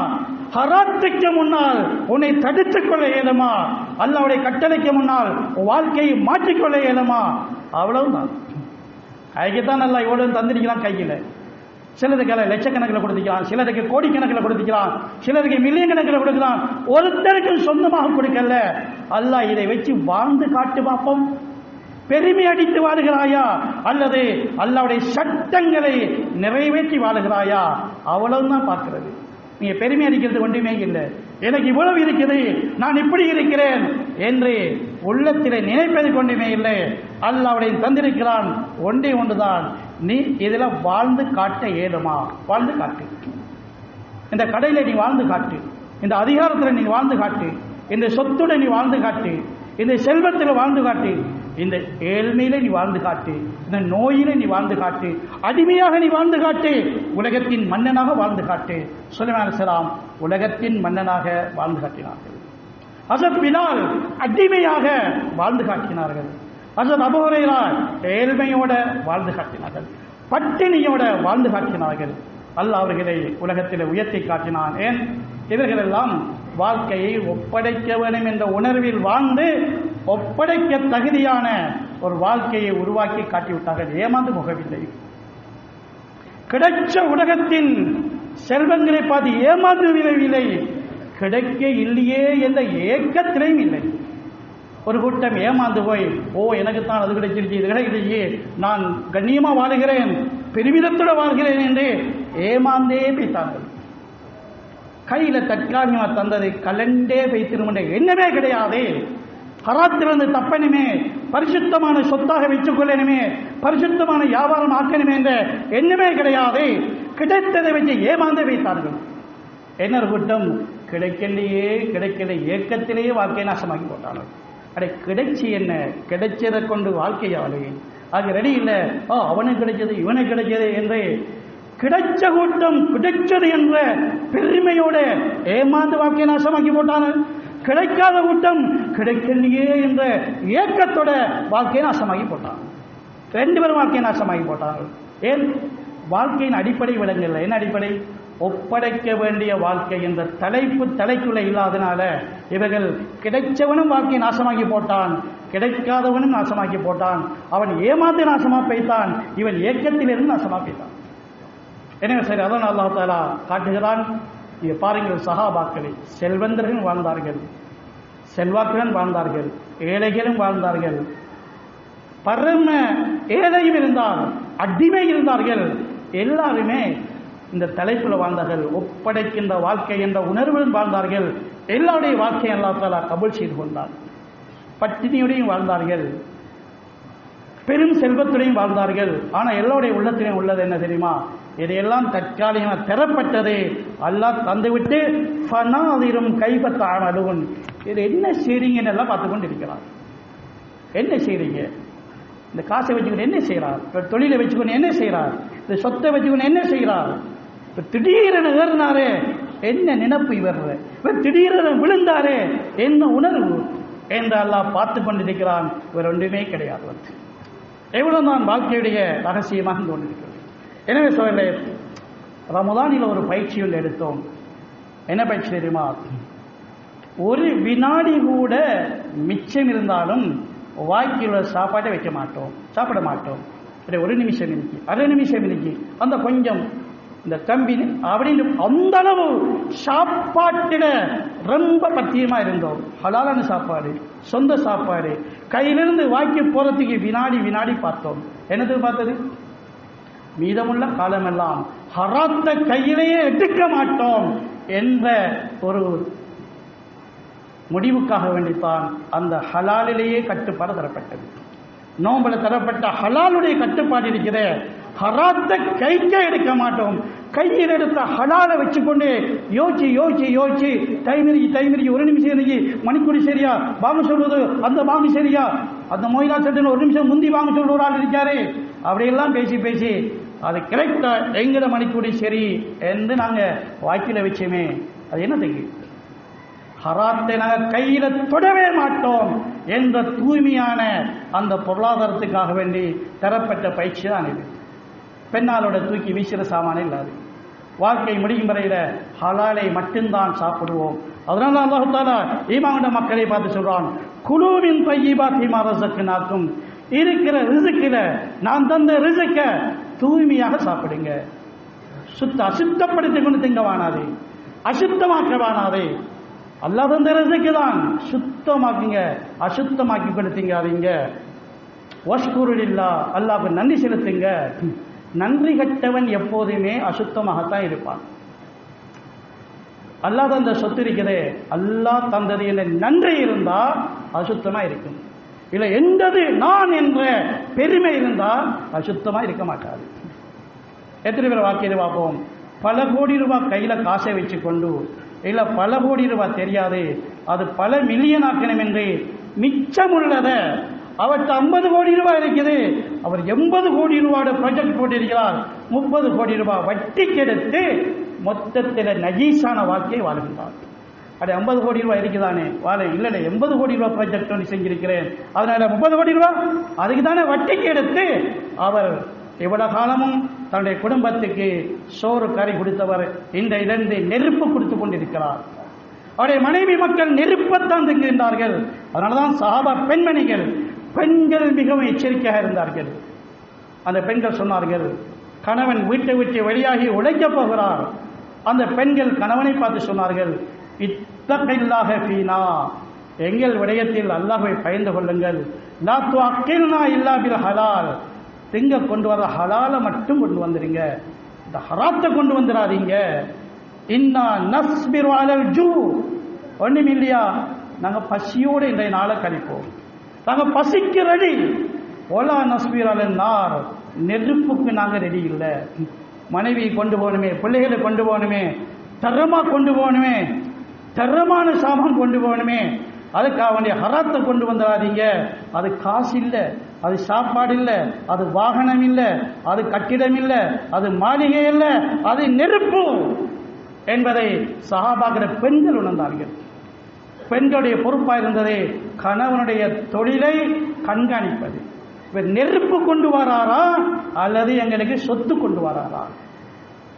ஹராத்துக்கு முன்னால் உன்னை தடுத்துக் கொள்ள இயலுமா? அல்லாஹ்வுடைய கட்டளைக்கு முன்னால் வாழ்க்கையை மாற்றிக்கொள்ள இயலுமா? அவ்வளவுதான். கைக்குத்தான் நல்லா எவ்வளவு தந்திருக்கிறான் கையில். சிலருக்கு லட்சக்கணக்கில் கொடுத்துக்கிறான், சிலருக்கு கோடிக்கணக்கில் கொடுத்துக்கிறான், சிலருக்கு மில்லியன் கணக்கில் கொடுக்கிறான். ஒருத்தருக்கு சொந்தமாக கொடுக்கல. அல்லாஹ் இதை வச்சு வாழ்ந்து காட்டு பார்ப்போம். பெருமை அடித்து வாழுகிறாயா அல்லது அல்லாஹ்வுடைய சட்டங்களை நிறைவேற்றி வாழுகிறாயா? அவ்வளவுதான் பார்க்கிறது. நீங்க பெருமை அடிக்கிறது ஒன்றுமே இல்லை. எனக்கு இவ்வளவு இருக்குது, நான் இப்படி இருக்கிறேன் என்று உள்ளத்திலே நினைப்பது கொண்டுமே இல்லை. அல்லாஹ்வுடைய தந்திருக்கிறான் ஒன்றே ஒன்றுதான். நீ இதில் வாழ்ந்து காட்ட இயலுமா? வாழ்ந்து காட்டு. இந்த கடையில் நீ வாழ்ந்து காட்டு, இந்த அதிகாரத்தில் நீ வாழ்ந்து காட்டு, இந்த சொத்துடன் நீ வாழ்ந்து காட்டு, இந்த செல்வத்தில் வாழ்ந்து காட்டு, இந்த ஏழ்மையில நீ வாழ்ந்து காட்டு, இந்த நோயில நீ வாழ்ந்து காட்டு, அடிமையாக நீ வாழ்ந்து காட்டு, உலகத்தின் மன்னனாக வாழ்ந்து காட்டு. சுலைமான் அலைஹிஸ்ஸலாம் உலகத்தின் மன்னனாக வாழ்ந்து காட்டினார்கள். ஹஸரத் பிலால் அடிமையாக வாழ்ந்து காட்டினார்கள். ஹஸரத் அபூ ஹுரைரா ஏழ்மையோட வாழ்ந்து காட்டினார்கள், பட்டினியோட வாழ்ந்து காட்டினார்கள். அல்லாஹ் அவர்களை உலகத்தில் உயர்த்தி காட்டினான். ஏன்? இவர்களெல்லாம் வாழ்க்கையை ஒப்படைக்க வேண்டும் என்ற உணர்வில் வாழ்ந்து ஒப்படைக்க தகுதியான ஒரு வாழ்க்கையை உருவாக்கி காட்டிவிட்டார்கள். ஏமாந்து போகவில்லை. கிடைச்ச உலகத்தின் செல்வங்களை பார்த்து ஏமாந்து விளைவில்லை, கிடைக்க இல்லையே என்ற ஏக்கத்திலையும் இல்லை. ஒரு கூட்டம் ஏமாந்து போய், எனக்குத்தான் அது கிடைச்சிருச்சு, இது கிடைச்சிருச்சு, நான் கண்ணியமா வாழுகிறேன், பெருமிதத்தோடு வாழ்கிறேன் என்று ஏமாந்தே பேசார்கள். கையில தற்காலிகமா தந்ததை கலண்டே வைத்திருந்த எண்ணமே கிடையாது. ஹராத்திலிருந்து தப்பனுமே, பரிசுத்தமான சொத்தாக வைத்துக் கொள்ளணுமே, பரிசுத்தமான வியாபாரம் ஆக்கணுமே என்ற எண்ணமே கிடையாது. கிடைத்ததை வச்சு ஏமாந்தே வைத்தார்கள். என்ன கூட்டம் கிடைக்கல ஏக்கத்திலேயே வாழ்க்கையை நாசமாக்கி போட்டார்கள். அடே கிடைச்சி என்ன, கிடைச்சதை கொண்டு வாழ்க்கையாளே அது ரெடி இல்லை, அவனுக்கு கிடைச்சது இவனுக்கு கிடைச்சது என்று கிடைச்ச கூட்டம் கிடைச்சது என்ற பெருமையோட ஏமாந்து வாழ்க்கையை நாசமாக்கி போட்டார்கள். கிடைக்காத கூட்டம் கிடைக்கலையே என்ற ஏக்கத்தோட வாழ்க்கையை நாசமாகி போட்டான். 2 பேரும் வாழ்க்கையை நாசமாகி போட்டார்கள். ஏன்? வாழ்க்கையின் அடிப்படை விளங்கல. என்ன அடிப்படை? ஒப்படைக்க வேண்டிய வாழ்க்கை என்ற தலைக்குள்ள இல்லாதனால இவர்கள் கிடைச்சவனும் வாழ்க்கையை நாசமாக்கி போட்டான், கிடைக்காதவனும் நாசமாக்கி போட்டான். அவன் ஏமாந்து நாசமா போய்த்தான், இவன் ஏக்கத்திலிருந்து நாசமா போய்த்தான். எனவே சரி, அதான் அல்லாஹ் தஆலா காட்டுகிறான். இங்கே பாருங்கள், சஹாபாக்களை செல்வந்தர்களும் வாழ்ந்தார்கள், செல்வாக்குடன் வாழ்ந்தார்கள், ஏழைகளும் வாழ்ந்தார்கள், பரம ஏழையும் இருந்தார், அடிமை இருந்தார்கள். எல்லாருமே இந்த தலைப்புல வாழ்ந்தார்கள். ஒப்படைக்கின்ற வாழ்க்கை என்ற உணர்வுடன் வாழ்ந்தார்கள். எல்லாருடைய வாழ்க்கையை அல்லாஹ் தஆலா கபூல் செய்து கொண்டார். பட்டினியுடையும் வாழ்ந்தார்கள், பெரும் செல்வத்துடையும் வாழ்ந்தார்கள். ஆனால் எல்லோருடைய உள்ளத்திலையும் உள்ளது என்ன தெரியுமா? இதையெல்லாம் தற்காலிகமாக பெறப்பட்டது அல்லாஹ் தந்துவிட்டு ஃபனாதிரும் கைபத்த அமலுன், இது என்ன செய்றீங்கன்னு எல்லாம் பார்த்து கொண்டு இருக்கிறார். என்ன செய்றீங்க? இந்த காசை வச்சுக்கொண்டு என்ன செய்கிறார்? தொழிலை வச்சுக்கொண்டு என்ன செய்கிறார்? இந்த சொத்தை வச்சுக்கொண்டு என்ன செய்கிறார்? திடீரென ஏறினாரே, என்ன நினைப்பு இவர் திடீரென விழுந்தாரே, என்ன உணர்வு என்று அல்லாஹ் பார்த்து கொண்டிருக்கிறான். இவர் ஒன்றுமே கிடையாது. எவ்வளவுதான் வாழ்க்கையுடைய ரகசியமாக கொண்டிருக்கிறது. எனவே சொல்லலே, ரமதானில் ஒரு பயிற்சி ஒன்று எடுத்தோம். என்ன பயிற்சி தெரியுமா? ஒரு வினாடி கூட மிச்சம் இருந்தாலும் வாய்க்குள்ள சாப்பாட்டை வைக்க மாட்டோம், சாப்பிட மாட்டோம். ஒரு நிமிஷம் இன்னைக்கு, அரை நிமிஷம் இன்னைக்கு, அந்த கொஞ்சம் இந்த தம்பி அப்படின்னு அந்த அளவு சாப்பாட்டிட ரொம்ப பத்தியமா இருந்தோம். ஹலாலான சாப்பாடு, சொந்த சாப்பாடு, கையிலிருந்து வாய்க்கு போறதுக்கு வினாடி வினாடி பார்த்தோம். என்னது பார்த்தது? மீதமுள்ள காலமெல்லாம் ஹராத்த கையிலேயே எடுக்க மாட்டோம் என்ற ஒரு முடிவுக்காக வேண்டித்தான் அந்த ஹலாலிலேயே கட்டுப்பாடு தரப்பட்டது. நோம்பல தரப்பட்ட ஹலாலுடைய கட்டுப்பாடு இருக்கிற, ஹராத்த கைக்கே எடுக்க மாட்டோம். கையில் எடுத்த ஹலாலை வச்சுக்கொண்டு யோசிச்சு யோசிச்சு யோசிச்சு டைமிரிக்கு ஒரு நிமிஷம் இருக்கு, மணிக்கூடி சரியா, வாங்க சொல்வது அந்த வாங்க சரியா, அந்த மொயிலா சட்டுன்னு ஒரு நிமிஷம் முந்தி வாங்க சொல்ற ஒரு ஆள் இருக்காரு, அப்படியெல்லாம் பேசி பேசி அது கரெக்டா எங்கிற மணிக்கூடி சரி என்று நாங்கள் வாக்கில வச்சோமே, அது என்ன தெரியும்? ஹராத்தை நாங்கள் கையில தொடவே மாட்டோம் என்ற தூய்மையான அந்த பொருளாதாரத்துக்காக வேண்டி தரப்பட்ட பயிற்சி தான் இது. பெண்ணாலோட தூக்கி வீசுகிற சாமானே இல்லாது வாழ்க்கை முடியும் வரையில ஹலாலை மட்டும்தான் சாப்பிடுவோம். அதனால அல்லாஹ் தஆலா ஈமான் மக்களை பார்த்து சொல்றான், குலூமின் தய்யிபாத்தி மா ரஸக்னாக்கும், இருக்கிற ரிஸ்கில நான் தந்த ரிஸ்க தூய்மையாக சாப்பிடுங்க. அசுத்தப்படுத்திக் கொண்டு திங்க வானாதே, அசுத்தமாக்க வானாதே. அல்லாஹ் தந்த ரிஸ்க்கு தான், சுத்தமாக்குங்க, அசுத்தமாக்கி கொண்டு திங்காதீங்க. வஷ்குருலில்லாஹ், அல்லாஹ்வுக்கு நன்றி செலுத்துங்க. நன்றி கட்டவன் எப்போதுமே அசுத்தமாகத்தான் இருப்பான். அல்லாஹ் தந்த சொத்து இருக்கிறதே, அல்லாஹ் தந்தது என்ற நன்றி இருந்தா அசுத்தமா இருக்கும். இல்லை எந்தது நான் என்ற பெருமை இருந்தால் அசுத்தமா இருக்க மாட்டாது. எத்தனை பேர் வாக்கியதை பார்ப்போம், பல கோடி ரூபாய் கையில காசை வச்சு கொண்டு, இல்லை பல கோடி ரூபாய் தெரியாது, அது பல மில்லியன் ஆக்கணும் என்று மிச்சமுள்ளத அவர்கிட்ட 50 கோடி ரூபாய் இருக்குது, அவர் 80 கோடி ரூபாயோட ப்ராஜெக்ட் போட்டிருக்கிறார், 30 கோடி ரூபாய் வட்டிக்கு எடுத்து மொத்தத்தில் நஜீஸான வாழ்க்கையை வாழ்கின்றார். அப்படி 50 கோடி ரூபாய் இருக்குதானே வாழ, இல்லை 80 கோடி ரூபாய் ப்ராஜெக்ட் ஒன்று செஞ்சிருக்கிறேன், அதனால 30 கோடி ரூபாய் அதுக்கு தானே வட்டிக்கு எடுத்து அவர் இவ்வளவு காலமும் தன்னுடைய குடும்பத்துக்கு சோறு கறி கொடுத்தவர் இந்த இழந்து நெருப்பு கொடுத்து கொண்டிருக்கிறார். அவருடைய மனைவி மக்கள் நெருப்பத்தான் திங்குகின்றார்கள். அதனாலதான் சஹாபா பெண்கள் மிகவும் எச்சரிக்கையாக இருந்தார்கள். அந்த பெண்கள் சொன்னார்கள், கணவன் வீட்டை விட்டு வெளியாகி உழைக்கப் போகிறார். அந்த பெண்கள் கணவனை பார்த்து சொன்னார்கள், இத்தகையில்லாக ஃபீனா, எங்கள் விடயத்தில் அல்லாஹ்வை பயந்து கொள்ளுங்கள். லா துஅக்கில்னா இல்லா பில் ஹலால், திங்க கொண்டு வர ஹலாலை மட்டும் கொண்டு வந்துடுங்க, இந்த ஹராத்தை கொண்டு வந்துடாதீங்க. இன்னா நஸ்பிரு அலல் ஜூ, ஒன்றும் இல்லையா, நாங்கள் பசியோடு இன்றைய நாளை கழிப்போம், நாங்கள் பசிக்கு ரெடி. ஓலா நஸ்பிர் அலல் நார், நெருப்புக்கு நாங்கள் ரெடி இல்லை. மனைவி கொண்டு போகணுமே, பிள்ளைகளை கொண்டு போகணுமே, தரமாக கொண்டு போகணுமே, தரமான சாமான் கொண்டு போகணுமே, அதுக்காக வேண்டிய ஹராத்தை கொண்டு வந்துடாதீங்க. அது காசு இல்லை, அது சாப்பாடு இல்லை, அது வாகனம் இல்லை, அது கட்டிடம் இல்லை, அது மாளிகை இல்லை, அது நெருப்பு என்பதை சஹாபாக்கள் பெண்கள் உணர்ந்தார்கள். பெண்களுடைய பொறுப்பாக இருந்தது கணவனுடைய தொழிலை கண்காணிப்பது. இவர் நெருப்பு கொண்டு வராரா அல்லது எங்களுக்கு சொத்து கொண்டு வராரா?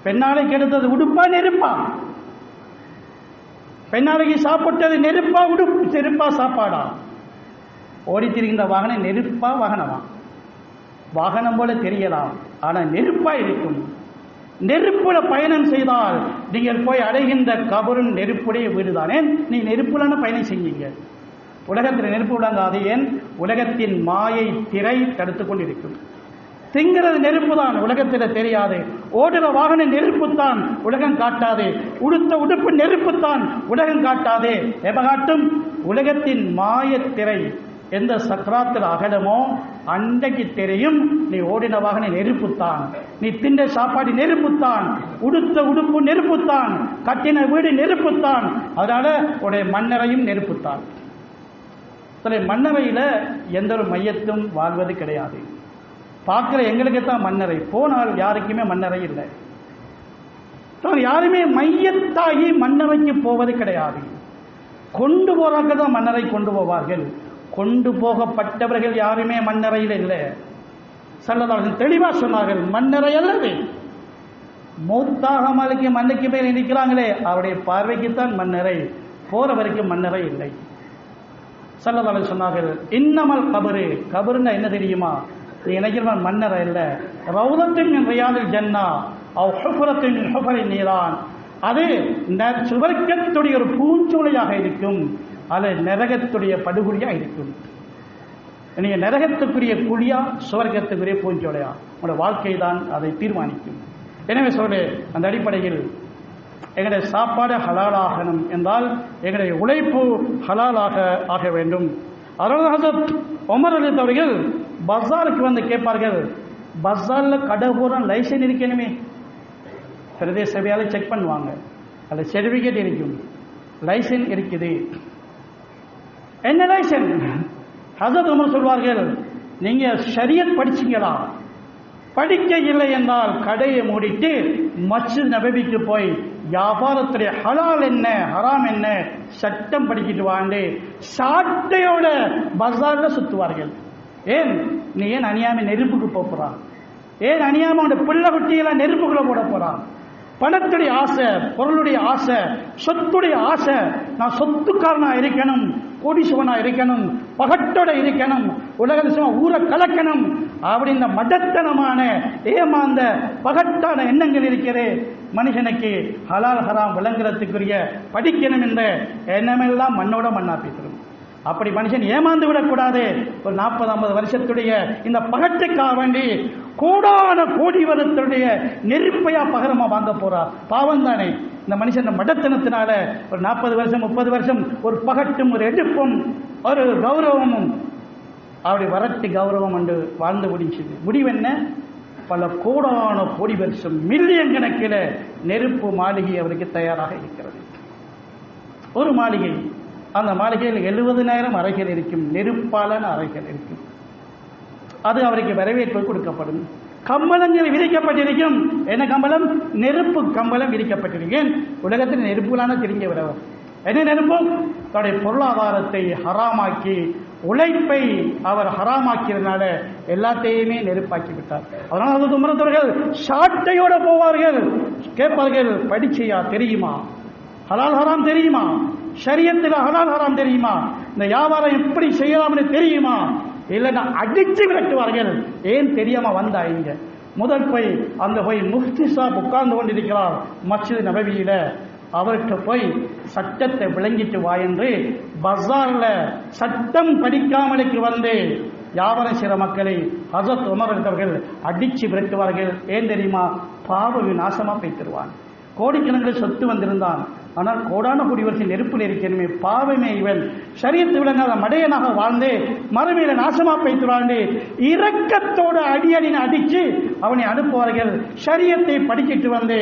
பெண்ணாலைக்கு எடுத்தது உடுப்பா நெருப்பா? பெண்ணாலைக்கு சாப்பிட்டது நெருப்பா நெருப்பா சாப்பாடா? ஓடித்திருக்கின்ற வாகனம் நெருப்பா வாகனமா? வாகனம் போல தெரியலாம், ஆனால் நெருப்பா இருக்கும். நெருப்புல பயணம் செய்தால் நீங்கள் போய் அடைகின்ற கபரும் நெருப்புடைய வீடுதானே. நீ நெருப்புலான பயணம் செய்யுங்க. உலகத்தில் நெருப்பு விளங்காது. ஏன்? உலகத்தின் மாயை திரை தடுத்து கொண்டிருக்கும். திங்கிறது நெருப்பு தான், உலகத்தில் தெரியாது. ஓடுற வாகனம் நெருப்புத்தான், உலகம் காட்டாது. உடுத்த உடுப்பு நெருப்புத்தான், உலகம் காட்டாது. எப்ப காட்டும்? உலகத்தின் மாயத்திரை எந்த சக்கராத்தில் அகலமோ அன்றைக்கு தெரியும் நீ ஓடின வாகனம் நெருப்புத்தான், நீ தின்ற சாப்பாடு நெருப்புத்தான், உடுத்த உடுப்பு நெருப்புத்தான், கட்டின வீடு நெருப்புத்தான். அதனால உடைய மண்ணறையும் நெருப்புத்தான். மண்ணறையில எந்த ஒரு மையத்தும் வாழ்வது கிடையாது. பார்க்கிற எங்களுக்கு தான் மண்ணறை, போனால் யாருக்குமே மண்ணறை இல்லை. யாருமே மையத்தாகி மண்ணறைக்கு போவது கிடையாது. கொண்டு போறாங்க தான் மண்ணறை கொண்டு போவார்கள். கொண்டு போகப்பட்டவர்கள் யாருமே மண்ணறையில் இல்லை. ஸல்லல்லாஹு தெளிவா சொன்னார்கள், மண்ணறை அல்லது மௌத்தாகமலுக்கு மண்ணுக்கு மேல் நிற்கிறாங்களே அவருடைய பார்வைக்குத்தான் மண்ணறை, போறவருக்கு மண்ணறை இல்லை. ஸல்லல்லாஹு சொன்னார்கள், இன்னமல் கபரு, கபருன்னா என்ன தெரியுமா? நீ நினைக்கிற மண்ணறை இல்லை, ரௌதத்தின் ரியாதில் ஜன்னா அவ் ஹுஃபரத்தின் ஹுஃபரின் நீரான், அது சுவர்க்கத்துடைய ஒரு பூஞ்சோலையாக இருக்கும், அது நரகத்துடைய படுகொலியாக இருக்கும். நீங்க நரகத்துக்குரிய குழியா சுவர்க்கத்துக்குரிய பூஞ்சோலையா? உங்களோட வாழ்க்கை தான் அதை தீர்மானிக்கும். எனவே சொல்ல அந்த அடிப்படையில் எங்களுடைய சாப்பாடு ஹலாலாகணும் என்றால் எங்களுடைய உழைப்பு ஹலாலாக ஆக வேண்டும். அதனால உமர் ரலியல்லாஹு அவர்கள் பஸாருக்கு வந்து கேட்பார்கள், பஸாரில் கடை பூரா லைசன்ஸ் இருக்கணுமே. பிரதேச சபையால செக் பண்ணுவாங்க, அதில் சர்டிஃபிகேட் இருக்கும், லைசன்ஸ் இருக்குது. என்ன லைசன்ஸ்? ஹஸரத் உமர் சொல்வார்கள், நீங்க ஷரியத் படிச்சீங்களா? படிக்க இல்லை என்றால் கடையை மூடிட்டு மஸ்ஜித் நபவிக்கு போய் வியாபாரத்துடைய ஹலால் என்ன ஹராம் என்ன சட்டம் படிக்கிட்டு வாண்டு சாட்டையோட பஸார்ல சுத்துவார்கள். ஏன்? நீ ஏன் அநியாயமா நெருப்புக்கு போறான்? ஏன் அநியாயமா உடைய பிள்ளை குட்டியெல்லாம் நெருப்புக்குள்ள போட போறான்? பணத்துடைய ஆசை, பொருளுடைய ஆசை, சொத்துடைய ஆசை. நான் சொத்துக்காரனா இருக்கணும், கோடீஸ்வரனா இருக்கணும், பகட்டோட இருக்கணும், உலக ஊரை கலக்கணும் அப்படின்ற மடத்தனமான ஏமாந்த பகட்டான எண்ணங்கள் இருக்கிறே மனுஷனுக்கு ஹலால் ஹராம் விளங்குறதுக்குரிய படிக்கணும் என்ற எண்ணமெல்லாம் மண்ணோட மண்ணா பேசுறோம். அப்படி மனுஷன் ஏமாந்து விடக்கூடாது. ஒரு 40-50 வருஷத்துடைய இந்த பகட்டுக்காக வேண்டி கோடான கோடி வருடத்துடைய நெருப்பையா பகரமா வாங்க போறார். பாவம் தானே இந்த மனுஷன் மடத்தனத்தினால ஒரு 40 வருஷம் 30 வருஷம் ஒரு பகட்டும் ஒரு எடுப்பும் ஒரு கௌரவமும் அப்படி வரட்டு கௌரவம் என்று வாழ்ந்து முடிஞ்சது. முடிவென்ன? பல கோடான கோடி வருஷம் மில்லியன் கணக்கில் நெருப்பு மாளிகை அவருக்கு தயாராக இருக்கிறது. ஒரு மாளிகை, அந்த மாளிகையில் 70,000 அறைகள் இருக்கும், நெருப்பாலான அறைகள் இருக்கும். அது அவருக்கு வரவேற்பு கொடுக்கப்படும். கம்பளங்கள் விரிக்கப்பட்டிருக்கும். என்ன கம்பளம்? நெருப்பு கம்பளம் விரிக்கப்பட்டிருக்கேன். உலகத்தில் நெருப்புலான தெரிஞ்ச வரவர் என்ன நெருப்பு? தன்னுடைய பொருளாதாரத்தை ஹராமாக்கி, உழைப்பை அவர் ஹராமாக்கியதுனால எல்லாத்தையுமே நெருப்பாக்கி விட்டார். அதனால உமரத்தவர்கள் சாட்டையோட போவார்கள், கேட்பார்கள், படிச்சியா தெரியுமா? ஹலால் ஹராம் தெரியுமா? ஷரியத்தில் ஹலால் ஹராம் தெரியுமா? இந்த வியாபாரம் எப்படி செய்யலாம்னு தெரியுமா? இல்லைன்னா அடிச்சு விரட்டுவார்கள். ஏன் தெரியாம வந்தா இங்க? முதல் போய் அந்த போய் முஃப்தி சாப் உட்கார்ந்து கொண்டிருக்கிறார் மஸ்ஜித் நபவியில, அவர்கிட்ட போய் சட்டத்தை விளங்கிட்டு வா என்று பஸார்ல சட்டம் படிக்காமலுக்கு வந்து வியாபாரம் செய்கிற மக்களை ஹஸரத் உமர் அவர்கள் அடிச்சு விரட்டுவார்கள். ஏன் தெரியுமா? பாவ விநாசமா போய்த்திருவான். கோடிக்கணக்கில் சொத்து வந்திருந்தான், ஆனால் கோடான கோடி வருஷம் நெருப்பில் இருக்கணுமே, பாவமே இவன் ஷரியத்து விளங்காத மடையனாக வாழ்ந்து மறுமையில நாசமா பைத்து வாழ்ந்து இரக்கத்தோடு அடியடின்னு அடிச்சு அவனை அனுப்புவார்கள். ஷரியத்தை படிக்கிட்டு வந்து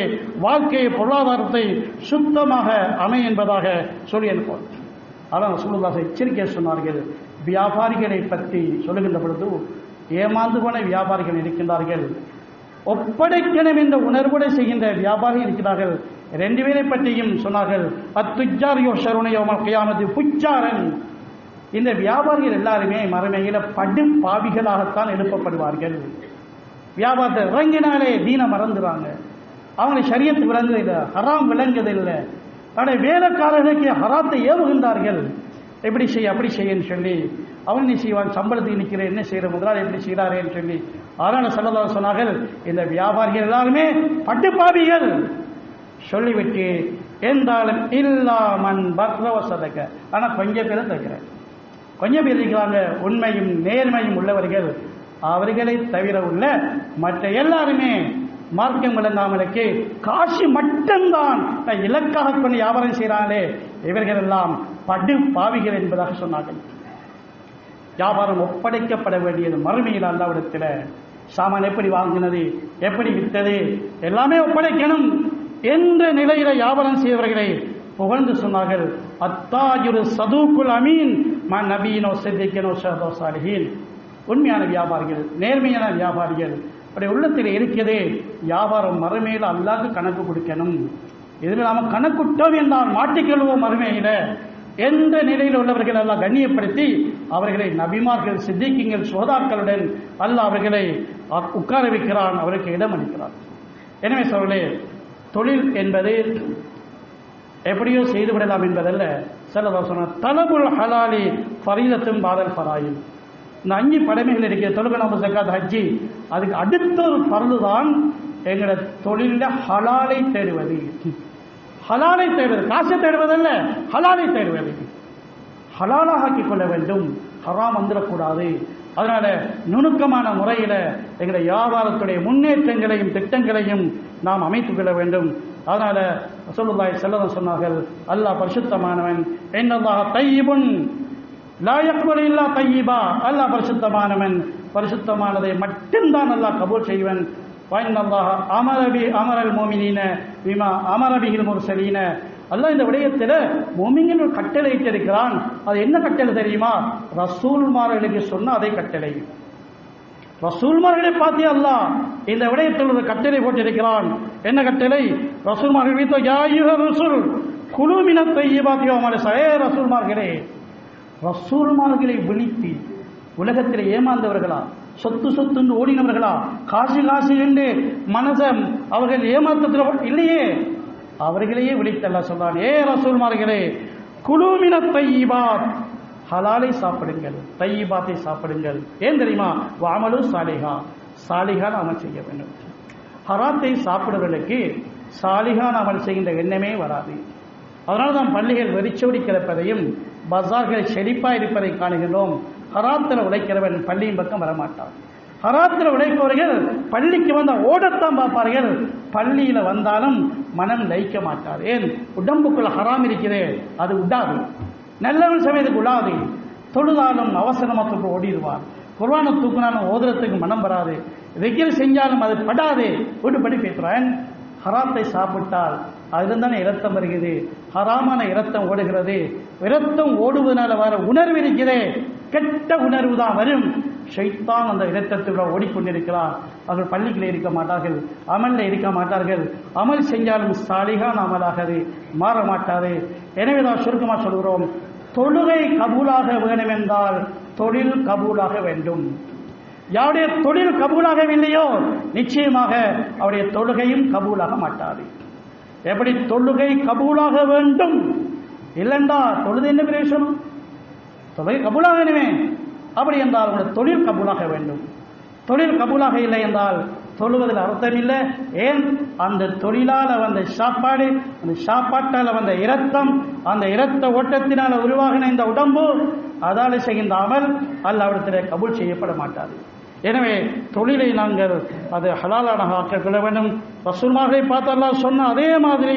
வாழ்க்கையை பொருளாதாரத்தை சுத்தமாக அமை என்பதாக சொல்லி அனுப்புவார். அதான் ரசூலுல்லாஹ் எச்சரிக்கை சொன்னார்கள். வியாபாரிகளை பற்றி சொல்லுகின்ற பொழுது ஏமாந்து போன வியாபாரிகள் இருக்கின்றார்கள், ஒப்படைக்கணும் என்ற உணர்வுடன் செய்கின்ற வியாபாரிகள் இருக்கிறார்கள். ரெண்டு பேரை பற்றியும் சொன்னார்கள். அத்துஜார் யுஹ்ஷருன யௌமல் கியாமத்தி ஃபுஜ்ஜாரன். இந்த வியாபாரிகள் எல்லாருமே மறுமையில படு பாவிகளாகத்தான் எழுப்பப்படுவார்கள். வியாபாரத்தை இறங்கினாலே தீன மறந்துடுறாங்க. அவங்களை ஷரியத்து விளங்குதில்லை, ஹராம் விளங்குதில்லை. தன்னுடைய வேலைக்காரர்களுக்கு ஹராத்தை ஏவுகின்றார்கள். எப்படி செய்ய அப்படி செய்யன்னு சொல்லி அவன் என்ன செய்வான், சம்பளத்துக்கு நிற்கிறேன் என்ன செய்கிற முதலாளி எப்படி செய்கிறாரேன்னு சொல்லி. அதனால ஸல்லல்லாஹு சொன்னார்கள், இந்த வியாபாரிகள் எல்லாருமே பட்டுப்பாவிகள் சொல்லிவிட்டு என்றாலும் இல்லாமன் பர்ரவ சதக. ஆனால் கொஞ்சம் பேரை தவிர கொஞ்சம் பேர் இருக்கிறாங்க உண்மையும் நேர்மையும் உள்ளவர்கள். அவர்களை தவிர உள்ள மற்ற எல்லாருமே மார்க்கம் விளங்காமலுக்கு காசு மட்டும்தான் இலக்காக கொண்டு வியாபாரம் செய்கிறாங்களே, இவர்கள் எல்லாம் படு பாவிகள் என்பதாக சொன்னார்கள். வியாபாரம் ஒப்படைக்கப்பட வேண்டியது மறுமையில் அல்லாஹ்விடத்தில். சாமான் எப்படி வாங்கினது, எப்படி விற்றது எல்லாமே ஒப்படைக்கணும் என்ற நிலையில வியாபாரம் செய்தவர்களை புகழ்ந்து சொன்னார்கள். அத்தாஜுரு சதூக்குல் அமீன் ம நபீனோ சித்திகனோ ஷஹதோ சாலிஹீன். உண்மையான வியாபாரிகள், நேர்மையான வியாபாரிகள் அப்படி உள்ளத்தில் இருக்கிறதே. வியாபாரம் மறுமையில் அல்லாஹ்வுக்கு கணக்கு கொடுக்கணும். இதில் நாம் கணக்குட்டோம் என்றால் மாட்டிக்கொள்வோம் மறுமையில எந்த நிலையில் உள்ளவர்கள் எல்லாம் கண்ணியப்படுத்தி அவர்களை நபிமார்கள், சித்திகீங்கள், சுஹதாக்களுடன் அல்லாஹ் அவர்களை உட்கார வைக்கிறான், அவருக்கு இடம் அளிக்கிறான். எனவே சொல்லே, தொழில் என்பது எப்படியோ செய்துவிடலாம் என்பதல்ல. ஸல்லல்லாஹு சொன்ன தலபுல் ஹலாலி ஃபரீதத்தும் பாதல் ஃபராயில். இந்த 5 கடமைகள் இருக்கிற தொழுகை, நோன்பு, ஸகாத், ஹஜ்ஜி, அதுக்கு அடுத்த ஒரு பர்து தான் எங்களோட தொழிலில் ஹலாலை தேடுவது. ஹலாலை தேடுவது, காசை தேடுவதல்ல, ஹலாலை தேடுவது. ஹலாலாக ஆக்கிக் கொள்ள வேண்டும், ஹராம் வந்துடக்கூடாது. அதனால நுணுக்கமான முறையில் எங்களுடைய வியாபாரத்துடைய முன்னேற்றங்களையும் திட்டங்களையும் நாம் அமைத்துக் கொள்ள வேண்டும். அதனால ரசூலுல்லாஹி ஸல்லல்லாஹு அலைஹி வஸல்லம் சொன்னார்கள், அல்லாஹ் பரிசுத்தமானவன், இன்னல்லாஹ தய்யிபுன் லா யக்பலு இல்லா தய்யிபா. அல்லாஹ் பரிசுத்தமானவன், பரிசுத்தமானதை மட்டும்தான் அல்லாஹ் கபூல் செய்வன். வஇன்னல்லாஹ அமரல் முஃமினீன பிமா அமர பிஹில் முர்ஸலீன. அல்லாஹ் இந்த விடயத்தில் முஃமின்கள் ஒரு கட்டளை இட்டிருக்கிறான். அது என்ன கட்டளை தெரியுமா? ரசூல்மார்களுக்கு சொன்ன அதே கட்டளை. ரசூல்மார்களை பார்த்து அல்லாஹ் இந்த விடயத்தில் ஒரு கட்டளை போட்டிருக்கிறான். என்ன கட்டளை? ரசூல்மார்கள் யா அய்யுஹர் ரசூல் குலு மினத் தய்யிபாத்தி வஅமலு ஸாலிஹ். ரசூல்மார்களே, ரசூல்மார்களை விழித்து உலகத்தில் ஏமாந்தவர்களா, சொத்து என்று ஓடினவர்களா, காசு என்று மனசம் அவர்கள் ஏமாற்றத்தில் இல்லையே, அவர்களையே விழித்தல்ல சொல்றான். ஏ ரசூல்மார்களே, குலு மினத் தய்யிபாத், ஹலாலை சாப்பிடுங்கள், தய்யிபாத்தை சாப்பிடுங்கள். ஏன் தெரியுமா? வஅமலு ஸாலிஹா, சாலிஹான அமல் செய்ய வேண்டும். ஹராத்தை சாப்பிடுவதற்கு சாலிஹான அமல் செய்கின்ற எண்ணமே வராது. அதனால தான் பள்ளிகள் வெறிச்சோடி கிடப்பதையும் பஜார்கள் செழிப்பாக இருப்பதை காணுகிறோம். ஹராத்தில் உழைக்கிறவன் பள்ளியின் பக்கம் வரமாட்டான். ஹராத்தில் உழைப்பவர்கள் பள்ளிக்கு வந்த ஓடத்தான் பார்ப்பார்கள், பள்ளியில் வந்தாலும் மனம் லயிக்க மாட்டார். ஏன்? உடம்புக்குள்ள ஹராம் இருக்கிறே, அது உடாது. நல்லவன் சமயத்துக்கு உடாது. தொழுதாலும் அவசரமாக ஓடிடுவார். குர்ஆனை தூக்கினாலும் ஓதுறதுக்கு மனம் வராது. வெயில் செஞ்சாலும் அது படாது, வீட்டுப்படி பேசுறான். ஹராத்தை சாப்பிட்டால் அதிலிருந்தானே இரத்தம் வருகிறது, ஹராமான இரத்தம் ஓடுகிறது. இரத்தம் ஓடுவதனால வர உணர்வு இருக்கிறே, கெட்ட உணர்வு தான் வரும். ஷைத்தான் அந்த இரத்தத்துக்குள்ள ஓடிக்கொண்டிருக்கிறார். அவர்கள் பள்ளிகளில் இருக்க மாட்டார்கள், அமலில் இருக்க மாட்டார்கள். அமல் செஞ்சாலும் சாலிகான அமலாகது மாற மாட்டாது. எனவே தான் சுருக்கமாக சொல்கிறோம், தொழுகை கபூலாக வேண்டும் என்றால் தொழில் கபூலாக வேண்டும். யாருடைய தொழில் கபூலாகவில்லையோ நிச்சயமாக அவருடைய தொழுகையும் கபூலாக மாட்டாது. எப்படி தொழுகை கபூலாக வேண்டும்? இல்லைண்டா தொழுது என்ன பிரயோசனம்? தொழுகை கபூலாக வேணுமே. அப்படி என்றால் உங்களுடைய தொழில் கபூலாக வேண்டும். தொழில் கபூலாக இல்லை என்றால் தொழுவதில் அர்த்தம் இல்லை. ஏன்? அந்த தொழிலால் வந்த சாப்பாடு, அந்த சாப்பாட்டால் வந்த இரத்தம், அந்த இரத்த ஓட்டத்தினால் உருவாகின இந்த உடம்பு, அதால் செய்கின்ற அமல் அல்லாஹ்விடத்தில் கபூல் செய்யப்பட மாட்டாது. எனவே தொழிலை நாங்கள் அது ஹலாலான ஆக்கிக் கொள்ள வேண்டும். ரசூல்மார்களை பார்த்து அல்லாஹ் சொன்ன அதே மாதிரி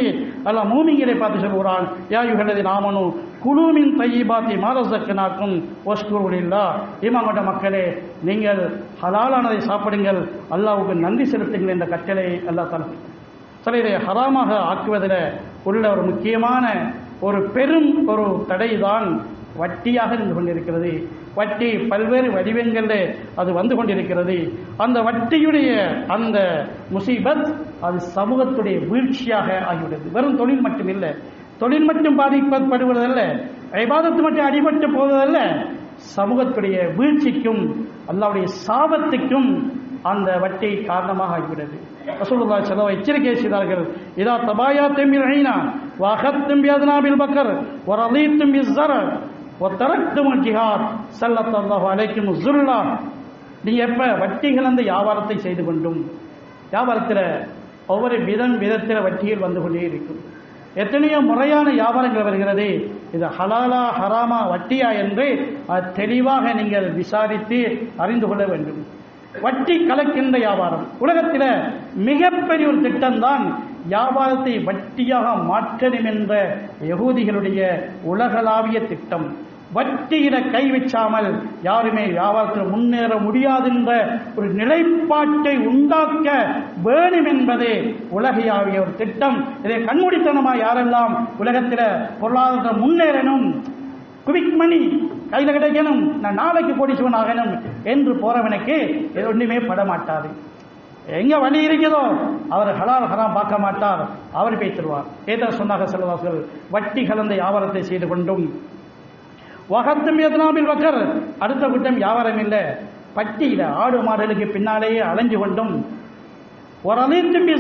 அல்லாஹ் மூமின்களை பார்த்து சொல்கிறான், யா அய்யுஹல்லதீன ஆமனூ குலூ மின் தய்யிபாத்தி மா ரஸக்னாக்கும் வஷ்குரு லில்லாஹ். ஈமான் கொண்ட மக்களே, நீங்கள் ஹலாலானதை சாப்பிடுங்கள், அல்லாஹ்வுக்கு நன்றி செலுத்துங்கள் என்ற கட்டளை அல்லாஹ் தஆலா. சரி, இதை ஹராமாக ஆக்குவதில் உள்ள ஒரு முக்கியமான ஒரு பெரும் ஒரு தடை தான் வட்டியாக இருந்து கொண்டிருக்கிறது. வட்டி பல்வேறு வடிவங்களில் அது வந்து கொண்டிருக்கிறது. அந்த வட்டியுடைய அந்த முசீபத் அது சமூகத்துடைய வீழ்ச்சியாக ஆகிவிடுது. வெறும் தொழில் மட்டும் இல்லை, தொழில் மட்டும் பாதிக்கப்படுவதல்ல, இபாதத்து மட்டும் அடிபட்டு போவதல்ல, சமூகத்துடைய வீழ்ச்சிக்கும் அல்லாஹ்வுடைய சாபத்துக்கும் அந்த வட்டி காரணமாக ஆகிவிடுது. ரசூலுல்லாஹி ஸல்லல்லாஹு அலைஹி வஸல்லம் எச்சரிக்கை செய்தார்கள், இதா தபாயாத்தும் பில் ஐனா வஅகத்தும் பியத்னாபில் பக்கர் வரலீத்தும் பிஸ்ஸர வதரக்தும் ஜிஹாத் ஸல்லல்லாஹு அலைக்கும் ஸுல்லா. நீங்க எப்ப வட்டி கலந்த வியாபாரத்தை செய்து கொண்டும், வியாபாரத்தில் ஒவ்வொரு விதத்தில் வட்டிகள் வந்து கொண்டே இருக்கும். எத்தனையோ முறையான வியாபாரங்கள் வருகிறது. இது ஹலாலா ஹராமா வட்டியா என்று தெளிவாக நீங்கள் விசாரித்து அறிந்து கொள்ள வேண்டும். வட்டி கலக்கின்ற வியாபாரம் உலகத்தில் மிகப்பெரிய ஒரு திட்டம்தான் வியாபாரத்தை வட்டியாக மாற்றணும் என்ற யகூதிகளுடைய உலகளாவிய திட்டம். வட்டியில கை வச்சாமல் யாருமே வியாபாரத்தில் முன்னேற முடியாது என்ற ஒரு நிலைப்பாட்டை உண்டாக்க வேணும் என்பதே உலகையாவிய ஒரு திட்டம். இதை கண்மூடித்தனமாக யாரெல்லாம் உலகத்தில் பொருளாதாரத்தில் முன்னேறணும், குவிக் மணி கையில் கிடைக்கணும், நான் நாளைக்கு கோடீஸ்வரன் ஆகணும் என்று போறவனுக்கு இது ஒன்றுமே பட மாட்டாது. எங்க வழி இருக்கிறதோ அவர் ஹலால் ஹராம் பார்க்க மாட்டார், அவர் பேசிடுவார். ஏதோ சொன்னாக செல்வார்கள், வட்டி கலந்த வியாபாரத்தை செய்து கொண்டும் வகத்தும் எதனாபில் வக்கர், அடுத்த குற்றம் வியாபாரம் இல்லை, பட்டியில ஆடு மாடுகளுக்கு பின்னாலேயே அலைஞ்சு கொண்டும் ஒரு அனைத்தும்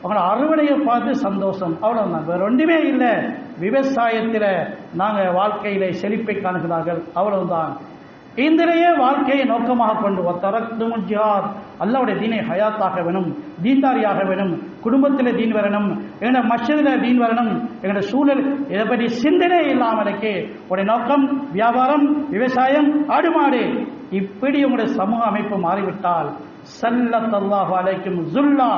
அவங்கள அறுவடையை பார்த்து சந்தோஷம், அவ்வளவுதான், வேற ஒன்றுமே இல்லை. விவசாயத்தில் நாங்கள் வாழ்க்கையில செழிப்பை காணுகிறார்கள், அவ்வளவுதான். இந்திரையே வாழ்க்கையை நோக்கமாக கொண்டு ஒத்தரக்தும் ஜிஹாத், அல்லாஹ்வுடைய தீனை ஹயாத்தாக வேணும், தீன்தாரியாக வேணும், குடும்பத்தில் தீன் வரணும், எங்களோட மஸ்ஜிதில் தீன் வரணும், எங்களோட சூழல் இதை பற்றி சிந்தனை இல்லாமலுக்கு உடைய நோக்கம் வியாபாரம், விவசாயம், ஆடு மாடு, இப்படி உங்களுடைய சமூக அமைப்பு மாறிவிட்டால் ஸல்லல்லாஹு அலைக்கும் ஸுல்லா,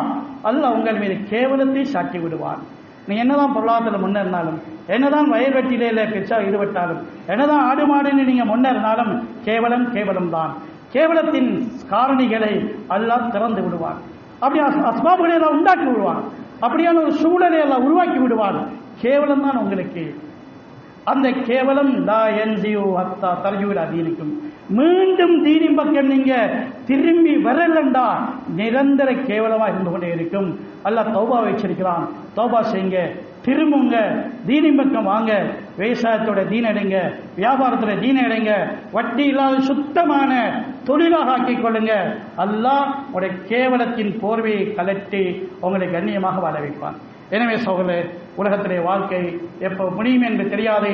அல்லாஹ் உங்கள் மீது கேவலத்தை சாட்டி விடுவான். நீ என்னதான் பொருளாதாரத்தில் முன்னேறினாலும், என்னதான் வயல் வெட்டியில பெருசாக ஈடுபட்டாலும், என்னதான் ஆடு மாடுன்னு நீங்க முன்னேறினாலும் கேவலம் கேவலம் தான். கேவலத்தின் காரணிகளை அல்லாஹ் திறந்து விடுவான். அப்படி அஸ்பாபுகளை எல்லாம் உண்டாக்கி விடுவான். அப்படியான ஒரு சூழலை எல்லாம் உருவாக்கி விடுவான். கேவலம் தான் உங்களுக்கு. அந்த கேவலம் லா யன்சியு ஹத்தா தர்ஜூலா தீனிக்கும், மீண்டும் தீனின் பக்கம் நீங்க திரும்பி வரலண்டா நிரந்தர கேவலமா இருந்து கொண்டே இருக்கும். அல்லாஹ் தௌபா வச்சிருக்கிறான். தௌபா செய்யுங்க, திரும்புங்க, தீனின் பக்கம் வாங்க, விவசாயத்தோட தீன எடுங்க, வியாபாரத்தோட தீன எடுங்க, வட்டி இல்லாத சுத்தமான தொழிலாக ஆக்கிக் கொள்ளுங்க. அல்லாஹ் உடைய கேவலத்தின் போர்வையை கலட்டி உங்களை கண்ணியமாக வாழ வைப்பான். எனவே சகோதரர்களே, உலகத்திலே வாழ்க்கை எப்போ முடியும் என்று தெரியாது.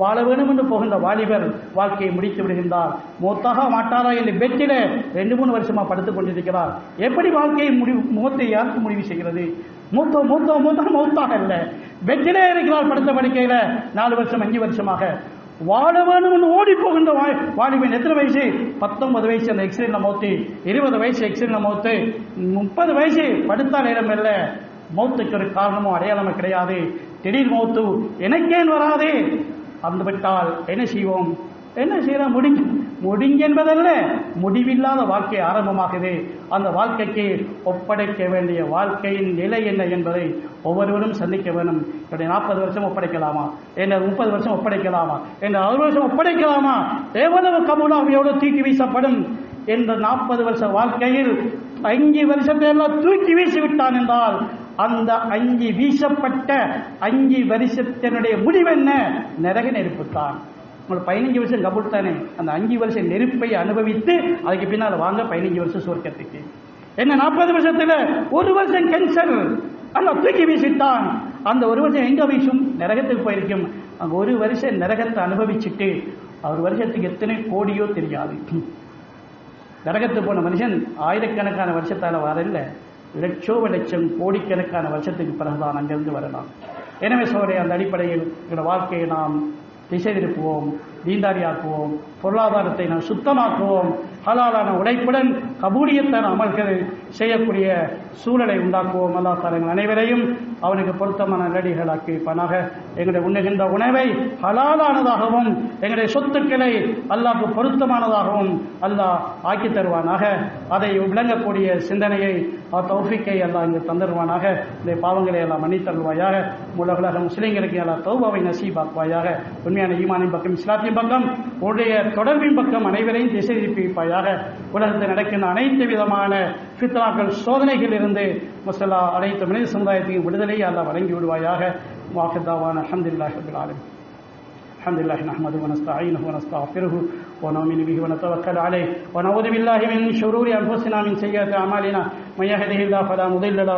வாழ வேண்டும் என்று போகின்ற வாலிபர் வாழ்க்கையை முடித்து விடுகின்றார். மூத்தாக மாட்டாரா என்று பெட்டில 2-3 வருஷமா படுத்துக் கொண்டிருக்கிறார். எப்படி வாழ்க்கையை முகத்தை யாருக்கு முடிவு செய்கிறது? மூத்தாக இல்லை, பெட்டிலே இருக்கிறார் படுத்த படுக்கையில 4 வருஷம் 5 வருஷமாக. வாழ வேண்டும் என்று ஓடி போகின்ற வாலிபன் எத்தனை வயசு? 19 வயசு அந்த எக்ஸிடென்ட்ல மௌத்து, 20 வயசு எக்ஸிடென்ட்ல மௌத்து, 30 வயசு படுத்தால் நேரம் இல்லை. மௌத்துக்கு ஒரு காரணமும் அடையாளமும் கிடையாது. திடீர் மௌத்து எனக்கேன் வராதே அந்த விட்டால் என்ன செய்வோம்? என்ன செய்யலாம்? முடிஞ்சு என்பதல்ல, முடிவில்லாத வாழ்க்கை ஆரம்பமாகுது. அந்த வாழ்க்கைக்கு ஒப்படைக்க வேண்டிய வாழ்க்கையின் நிலை என்ன என்பதை ஒவ்வொருவரும் சந்திக்க வேண்டும். என்னுடைய 40 வருஷம் ஒப்படைக்கலாமா? என்ன 30 வருஷம் ஒப்படைக்கலாமா? என்ன 60 வருஷம் ஒப்படைக்கலாமா? எவ்வளவு கபூலாக எவ்வளவு தூக்கி வீசப்படும் என்ற 40 வருஷ வாழ்க்கையில் 5 வருஷத்தை எல்லாம் தூக்கி வீசிவிட்டான் என்றால் அந்த 5 வீசப்பட்ட 5 வருஷத்தினுடைய முடிவு என்ன? நரக நெருப்புத்தான். உங்களுக்கு 15 வருஷம் கபூல் தானே, அந்த 5 வருஷம் நெருப்பை அனுபவித்து அதுக்கு பின்னால் வாங்க 15 வருஷம் சொர்க்கத்துக்கு. என்ன 40 வருஷத்துல 1 வருஷம் கேன்சர் அல்ல தூக்கி வீசிட்டான். அந்த 1 வருஷம் எங்க வீசும்? நரகத்துக்கு போயிருக்கும். அங்க 1 வருஷம் நரகத்தை அனுபவிச்சுட்டு அவர் வருஷத்துக்கு எத்தனை கோடியோ தெரியாது. நரகத்துக்கு போன மனுஷன் ஆயிரக்கணக்கான வருஷத்தால வரல, லட்சம் கோடிக்கணக்கான வருஷத்துக்கு பிறகுதான் அங்கிருந்து வரலாம். எனவே சோழரை அந்த அடிப்படையில் எங்களோட வாழ்க்கையை நாம் திசை திருப்புவோம், தீண்டாரியாக்குவோம், பொருளாதாரத்தை நாம் சுத்தமாக்குவோம், ஹலாலான உழைப்புடன் கபூலியத்தான அமல்களை செய்யக்கூடிய சூழலை உண்டாக்குவோம். அல்லாஹ் தஆலா அனைவரையும் அவனுக்கு பொருத்தமான நல்லடிகளாக்கி வைப்பானாக. எங்களுடைய உண்ணுகின்ற உணவை ஹலாலானதாகவும் எங்களுடைய சொத்துக்களை அல்லாஹ்க்கு பொருத்தமானதாகவும் அல்லாஹ் ஆக்கி தருவானாக. அதை விளங்கக்கூடிய சிந்தனையை தௌஃபீக்கை எல்லாம் இங்கு தந்தருவானாக. இந்த பாவங்களை எல்லாம் மன்னித்தருள்வாயாக. உலக முஸ்லீம்களுக்கு எல்லாம் தௌபாவை நசீபாக்குவாயாக. உண்மையான ஈமானின் பக்கம், இஸ்லாத்தின் பக்கம், உடைய தொடர்பின் பக்கம் அனைவரையும் திசை திருப்பி வைப்பாயாக. உலகத்தில் நடக்கின்ற அனைத்து விதமான ஃபித்னாக்கள், சோதனைகள் இருந்து மசலா அனைத்து மனித சமுதாயத்தையும் விடுதலையை அல்லாஹ் வழங்கி விடுவாயாக. வாஹிதாவான அல்ஹம்துலில்லாஹி ரப்பில் ஆலமீன். الحمد لله نحمده ونستعينه ونستغفره ونؤمن به ونتوكل عليه ونعوذ بالله من شرور أنفسنا من سيئات أعمالنا من يهده الله فلا مضل له